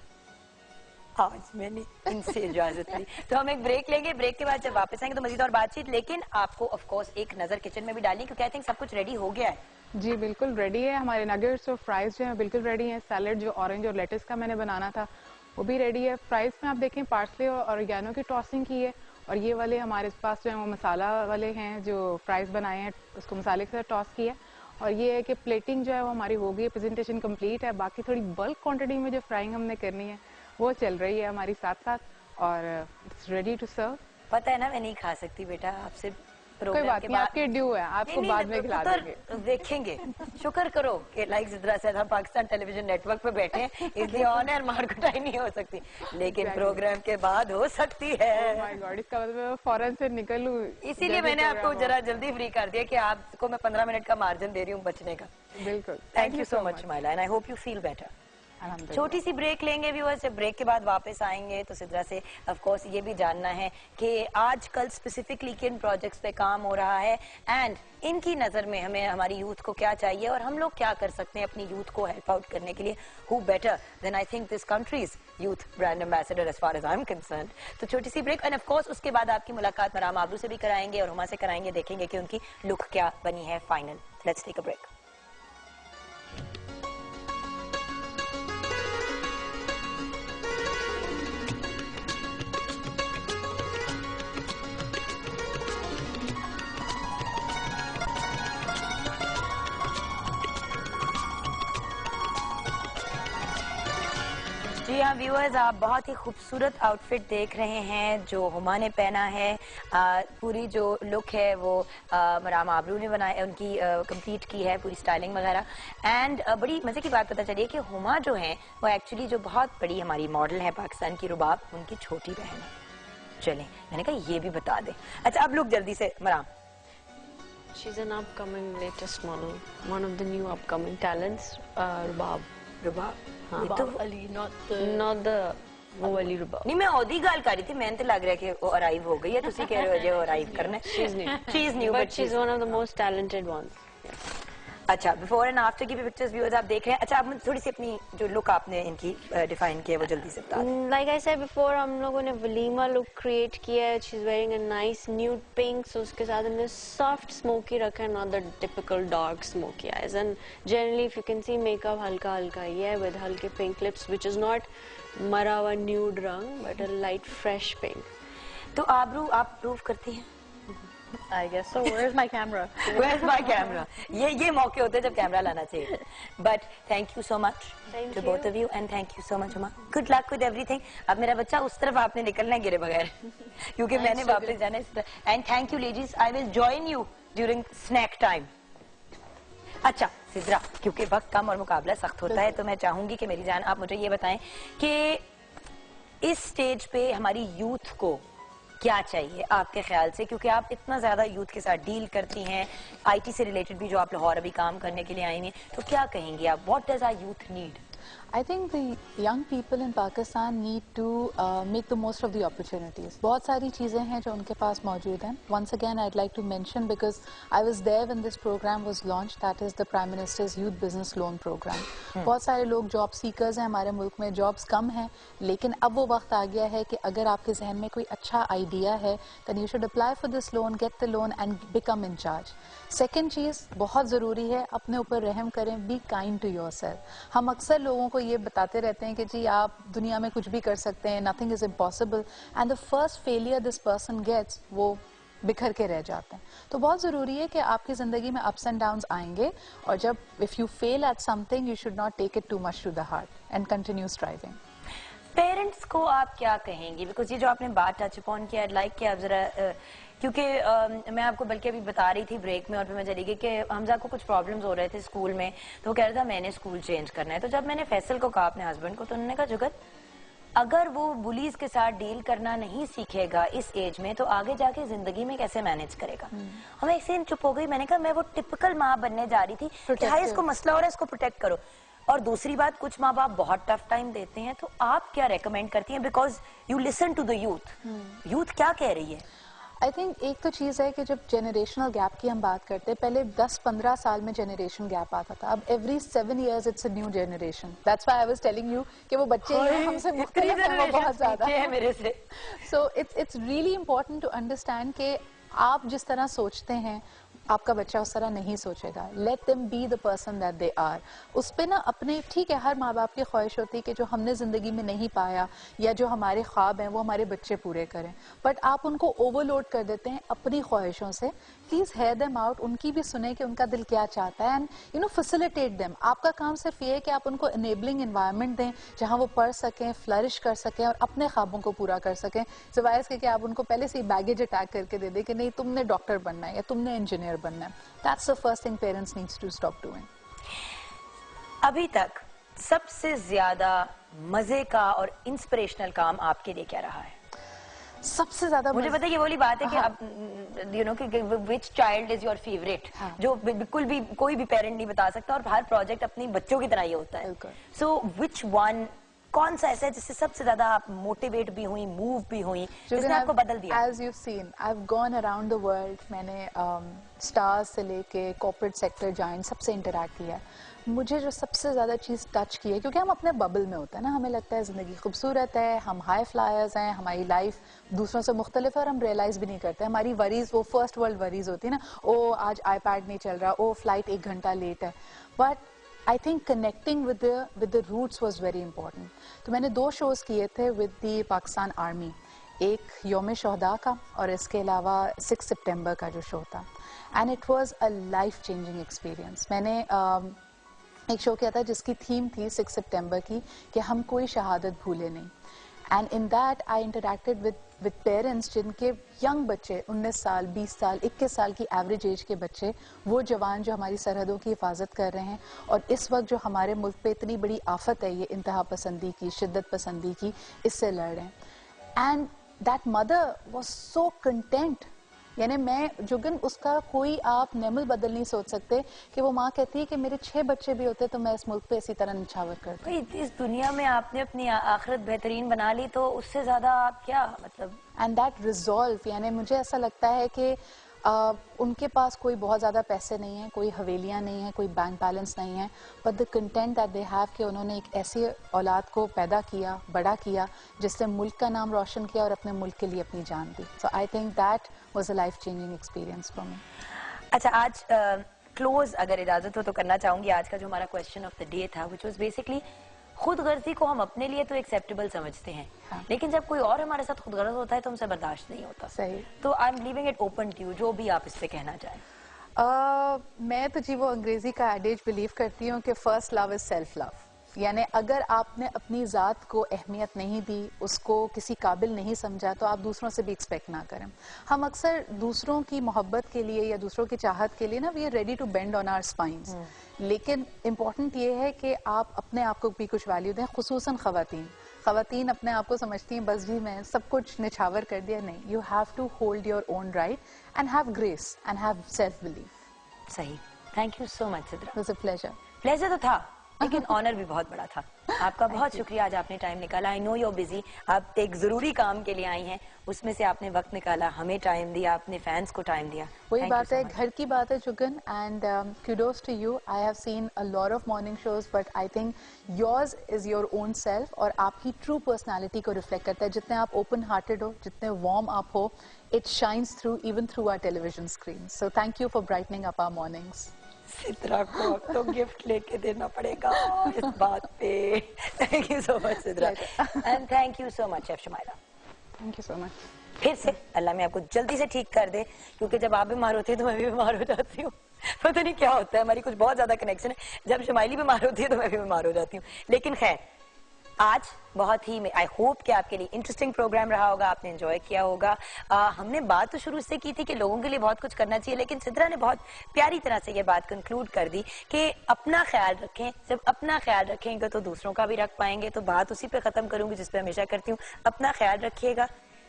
آج میں نے ان سے اجازت لی, تو ہم ایک بریک لیں گے. بریک کے بعد جب واپس آئیں گے تو مزید اور بات چیت, لیکن آپ کو آف کورس ایک نظر کچن میں بھی ڈالنی, کیونکہ آئی تھنک سب کچھ ریڈی ہو گیا ہے. جی بالکل ریڈی ہے, ہمارے نگیٹس اور فرائز جو ہیں بالکل ریڈی ہیں. سیلڈ جو اورنج اور لیٹس کا میں نے بنانا تھا وہ بھی ریڈی ہے. فرائز میں آپ دیکھیں پارسلے اور اوریگانو کی ٹاسنگ کی ہے, اور یہ والے ہمارے پاس جو ہیں وہ مسالہ والے ہیں جو فرائز بنائے ہیں, اس کو مسالے کے ساتھ ٹاس کیا ہے. اور یہ ہے کہ پلیٹنگ جو ہے وہ ہماری ہو گئی, پریزنٹیشن کمپلیٹ ہے. باقی تھوڑی بلک کوانٹٹی میں جو فرائنگ ہم نے کرنی ہے وہ چل رہی ہے ہماری ساتھ ساتھ, اور اٹس ریڈی ٹو سرو. پتہ ہے نا میں نہیں کھا سکتی بیٹا, آپ سے کوئی بات نہیں, آپ کے ڈیو ہے, آپ کو بعد میں کھلا دیں گے. دیکھیں گے, شکر کرو کہ لائک زدرا سے ہم پاکستان ٹیلی ویژن نیٹ ورک پہ بیٹھے ہیں, اس لیے آن ایئر مار کٹائی نہیں ہو سکتی, لیکن پروگرام کے بعد ہو سکتی ہے. اس کا مطلب فوراً سے نکلوں, اسی لیے میں نے آپ کو ذرا جلدی فری کر دیا کہ آپ کو میں 15 منٹ کا مارجن دے رہی ہوں بچنے کا. بالکل, thank you so much Maila, and I hope you feel better. چھوٹی سی بریک لیں گے ویورز, جب بریک کے بعد واپس آئیں گے تو سدرا سے آف کورس یہ بھی جاننا ہے کہ آج کل اسپیسیفکلی کن پروجیکٹس پہ کام ہو رہا ہے, اینڈ ان کی نظر میں ہمیں ہماری یوتھ کو کیا چاہیے, اور ہم لوگ کیا کر سکتے ہیں اپنی یوتھ کو ہیلپ آؤٹ کرنے کے لیے. Who better than I think this country's youth brand ambassador as far as I am concerned. تو چھوٹی سی بریک, اینڈ آف کورس اس کے بعد آپ کی ملاقات مرام آبرو سے بھی کرائیں گے اور ہما سے کرائیں گے, دیکھیں گے کہ ان کی لک کیا بنی ہے final. Let's take a break. جی ہاں ویورز, آپ بہت ہی خوبصورت آؤٹ فٹ دیکھ رہے ہیں جو ہما نے پہنا ہے. پوری جو لک ہے وہ مرام آبرو نے بنایا, ان کی کمپلیٹ کی ہے پوری سٹائلنگ وغیرہ. اینڈ بڑی مزے کی بات پتہ چلی کہ ہما جو ہیں وہ ایکچولی جو بہت بڑی ہماری ماڈل ہے پاکستان کی, رباب ان کی چھوٹی بہن ہے. چلیں میں نے کہا یہ بھی بتا دیں. اچھا اب لک جلدی سے مرام. She's an upcoming latest model, one of the new upcoming talents, Rubab. Rabab Not the وہ والی Rubab. نہیں, میں عودی گال کر رہی تھی, میں نے تو لگ رہا ہے کہ وہ ارائیو ہو گئی ہے, تسی کہہ رہے ہو جو ارائیو کرنا ہے. She's new, But she's one of the most talented ones. اچھا بیفور اینڈ آفٹر کی بھی پکچرز ویورز آپ دیکھ رہے ہیں. اچھا آپ تھوڑی سی اپنی جو لک آپ نے ان کی ڈیفائن کی ہے وہ جلدی سے بتا دیں. Like I said before, ہم لوگوں نے ولیما لک کریٹ کیا ہے. She's wearing a nice nude pink, so اس کے ساتھ ہم نے soft smoky رکھا ہے, not the typical dark smoky eyes. And generally if you can see makeup ہلکا ہلکا ہی ہے with ہلکے pink lips, which is not مرا ہوا nude رنگ but a light fresh pink. تو آبرو آپ پروف کرتی ہیں. I guess so. Where's my camera? Where's my camera? یہ موقع ہوتے ہیں جب کیمرہ لانا چاہیے. But thank you so much to both of you, and thank you so much Huma. Good luck with everything. اب میرا بچہ اس طرف آپ نے نکلنا ہے گرے بغیر, کیونکہ میں نے واپس جانا ہے اس طرح. And thank you ladies, I will join you during snack time. اچھا سدرا, کیونکہ وقت کم اور مقابلہ سخت ہوتا ہے, تو میں چاہوں گی کہ میری جان آپ مجھے یہ بتائیں کہ اس سٹیج پہ ہماری یوتھ کو کیا چاہیے آپ کے خیال سے, کیونکہ آپ اتنا زیادہ یوتھ کے ساتھ ڈیل کرتی ہیں, آئی ٹی سے ریلیٹڈ بھی جو آپ لاہور ابھی کام کرنے کے لیے آئی ہیں, تو کیا کہیں گے آپ, what does our youth need? I think the young people in Pakistan need to make the most of the opportunities. بہت ساری چیزیں ہیں جو ان کے پاس موجود ہیں. Once again I'd like to mention, because I was there when this program was launched, that is the Prime Minister's Youth Business Loan Program. بہت سارے لوگ جاب سیکرز ہیں ہمارے ملک میں, جابس کم ہیں, لیکن اب وہ وقت آ گیا ہے کہ اگر آپ کے ذہن میں کوئی اچھا آئیڈیا ہے then you should apply for this loan, get the loan and become in charge. Second چیز بہت ضروری ہے, اپنے اوپر رحم کریں, be kind to yourself. ہم اکثر لوگوں کو یہ بتاتے رہتے ہیں کہ جی آپ دنیا میں کچھ بھی کر سکتے ہیں, nothing is impossible, and the first failure this person gets, وہ बिखर के रह जाते हैं. तो बहुत ज़रूरी है कि आपकी ज़िंदगी में अप्स एंड डाउन्स आएंगे, और जब if you fail at something you should not take it too much to the heart and continue striving. Parents को आप क्या कहेंगी, बिकॉज ये जो आपने बात टच अपॉन किया, लाइक कि आप जरा क्योंकि मैं आपको बल्कि अभी बता रही थी ब्रेक में और फिर मैं चली गई कि हमजा को कुछ प्रॉब्लम्स हो रहे थे स्कूल में, तो वो कह रहा था मैंने स्कूल चेंज करना है. तो जब मैंने फैसल को कहा अपने हस्बैंड को, तो उन्होंने कहा जुगत अगर वो बुलीज के साथ डील करना नहीं सीखेगा इस एज में तो आगे जाके जिंदगी में कैसे मैनेज करेगा. हम एक सीन चुप हो गई. मैंने कहा मैं वो टिपिकल माँ बनने जा रही थी कि हाय इसको मसला हो रहा है इसको प्रोटेक्ट करो. और दूसरी बात, कुछ माँ बाप बहुत टफ टाइम देते हैं, तो आप क्या रेकमेंड करती हैं, because you listen to the youth क्या कह रही है. आई थिंक एक तो चीज़ है कि जब जनरेशनल गैप की हम बात करते हैं, पहले 10-15 साल में जनरेशन गैप आता था, अब every 7 years it's a new generation. That's why I was telling you कि वो बच्चे हैं हमसे मुख्तलिफ हैं, वो बहुत ज़्यादा है मेरे से. So it's really important to understand कि आप जिस तरह सोचते हैं आपका बच्चा उस तरह नहीं सोचेगा. Let them be the person that they are. उस पे ना अपने, ठीक है हर माँ बाप की ख्वाहिश होती है कि जो हमने ज़िंदगी में नहीं पाया या जो हमारे ख्वाब हैं वो हमारे बच्चे पूरे करें, बट आप उनको ओवरलोड कर देते हैं अपनी ख्वाहिशों से. प्लीज़ हेयर देम आउट, उनकी भी सुने कि उनका दिल क्या चाहता है, and you know facilitate them. आपका काम सिर्फ ये है कि आप उनको इनेबलिंग इन्वायरमेंट दें जहाँ वो पढ़ सकें, फ्लरिश कर सकें और अपने ख्वाबों को पूरा कर सकें, सिवाय इसके कि आप उनको पहले से ही बैगेज अटैक करके दे दें कि नहीं तुमने डॉक्टर बनना है या तुमने इंजीनियर बनना है. That's the first thing parents needs to stop doing. अभी तक सबसे ज्यादा मजे का और इंस्पिरेशनल काम आपके लिए क्या रहा है? सबसे ज्यादा मुझे पता है ये वाली बात है कि अब यू नो कि विच चाइल्ड इज योर फेवरेट, जो बिल्कुल भी कोई भी पेरेंट नहीं बता सकता, और हर प्रोजेक्ट अपनी बच्चों की तरह ही होता है. सो विच वन, कौन सा ऐसा है जिससे सबसे ज्यादा आप मोटिवेट भी हुई, मूव भी हुई, जिसने आपको बदल दिया? As you've seen, I've gone around the world. मैंने स्टार्स से लेके कॉर्पोरेट सेक्टर जाइंट सबसे इंटरैक्ट किया. मुझे जो सबसे ज़्यादा चीज़ टच की है, क्योंकि हम अपने बबल में होते हैं ना, हमें लगता है ज़िंदगी खूबसूरत है, हम हाई फ्लायर्स हैं, हमारी लाइफ दूसरों से मुख्तलिफ है और हम रियलाइज़ भी नहीं करते. हमारी वरीज वो फर्स्ट वर्ल्ड वरीज होती है ना, ओ आज आईपैड नहीं चल रहा, ओ फ्लाइट 1 घंटा लेट है. But I think connecting with the roots was very important. तो मैंने 2 shows किए थे with the Pakistan Army, एक यौम शोहदा का और इसके अलावा 6 सितंबर का जो शो था, and it was a life changing experience. मैंने एक शो किया था जिसकी थीम थी 6 सितंबर की कि हम कोई शहादत भूले नहीं. And in that I interacted with parents जिनके यंग बच्चे 19 साल, 20 साल, 21 साल की एवरेज एज के बच्चे, वो जवान जो हमारी सरहदों की हिफाजत कर रहे हैं और इस वक्त जो हमारे मुल्क पे इतनी बड़ी आफत है ये इंतहा पसंदी की, शिद्दत पसंदी की, इससे लड़ रहे हैं. And that mother was so content. यानी मैं जुगन उसका कोई आप नेमल बदल नहीं सोच सकते कि वो माँ कहती है कि मेरे 6 बच्चे भी होते तो मैं इस मुल्क पे इसी तरह निछावर करती. इस दुनिया में आपने अपनी आखिरत बेहतरीन बना ली, तो उससे ज्यादा आप क्या, मतलब. एंड दैट रिजॉल्व, यानी मुझे ऐसा लगता है कि उनके पास कोई बहुत ज़्यादा पैसे नहीं हैं, कोई हवेलियाँ नहीं हैं, कोई बैंक बैलेंस नहीं है, but the content that they have कि उन्होंने एक ऐसी औलाद को पैदा किया, बड़ा किया, जिससे मुल्क का नाम रोशन किया और अपने मुल्क के लिए अपनी जान दी. So I think that was a life changing experience for me. अच्छा, आज क्लोज अगर इजाजत हो तो करना चाहूंगी आज का जो हमारा क्वेश्चन ऑफ द डे था, व्हिच वाज बेसिकली खुद गर्जी को हम अपने लिए तो एक्सेप्टेबल समझते हैं, लेकिन जब कोई और हमारे साथ खुद गर्ज होता है तो हमसे बर्दाश्त नहीं होता. सही. तो I am leaving it open to you, जो भी आप इस पे कहना चाहें. मैं तो जी वो अंग्रेजी का एडेज बिलीव करती हूँ कि first love is self love. यानी अगर आपने अपनी ज़ात को अहमियत नहीं दी, उसको किसी काबिल नहीं समझा, तो आप दूसरों से भी एक्सपेक्ट ना करें. हम अक्सर दूसरों की मोहब्बत के लिए या दूसरों की चाहत के लिए ना we are ready to bend on our spines, लेकिन इम्पॉर्टेंट ये है कि आप अपने आप को भी कुछ वैल्यू दें. खुसूसन ख़वातीन अपने आप को समझती हैं बस जी मैं सब कुछ निछावर कर दिया. नहीं, you have to hold your own right and have grace and have self belief. सही. Thank you so much Sidra. It was a pleasure. Pleasure तो था, लेकिन ऑनर भी बहुत बड़ा था. आपका बहुत शुक्रिया, आज आपने टाइम निकाला. I know you are busy, आप एक जरूरी काम के लिए आई हैं, उसमें से आपने वक्त निकाला, हमें टाइम दिया, अपने फैंस को टाइम दिया. वही बात है, घर की बात है Jugan. And kudos to you. I have seen a lot of morning shows, but I think yours is your own self और आपकी ट्रू पर्सनालिटी को रिफ्लेक्ट करता है. जितने आप ओपन हार्टेड हो, जितने वार्म आप हो, it shines through even through our television screens. So thank you for brightening up our mornings. Sidra को तो गिफ्ट लेके देना पड़ेगा इस बात पे. Thank you so much Sidra, and thank you so much chef Shumaila. Thank you so much. پھر سے اللہ میں آپ کو جلدی سے ٹھیک کر دے, کیونکہ جب آپ بیمار ہوتے ہیں تو میں بھی بیمار ہو جاتی ہوں. پتہ نہیں کیا ہوتا ہے, ہماری کچھ بہت زیادہ کنیکشن ہے. جب شمائلی بیمار ہوتی ہے تو میں بھی بیمار ہو جاتی ہوں. لیکن خیر, آج بہت ہی آئی ہوپ کہ آپ کے لیے انٹرسٹنگ پروگرام رہا ہوگا, آپ نے انجوائے کیا ہوگا. ہم نے بات تو شروع سے کی تھی کہ لوگوں کے لیے بہت کچھ کرنا چاہیے, لیکن سدرا نے بہت پیاری طرح سے یہ بات کنکلوڈ کر دی کہ اپنا خیال رکھیں. جب اپنا خیال رکھیں گے تو دوسروں کا بھی رکھ پائیں گے. تو بات اسی پہ ختم کروں گی جس پہ ہمیشہ کرتی ہوں, اپنا خیال رکھیے گا,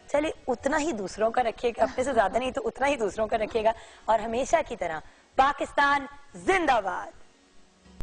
چلے اتنا ہی دوسروں کا رکھیے گا, اپنے سے زیادہ نہیں تو اتنا ہی دوسروں کا رکھیے گا. اور ہمیشہ کی طرح پاکستان زندہ باد.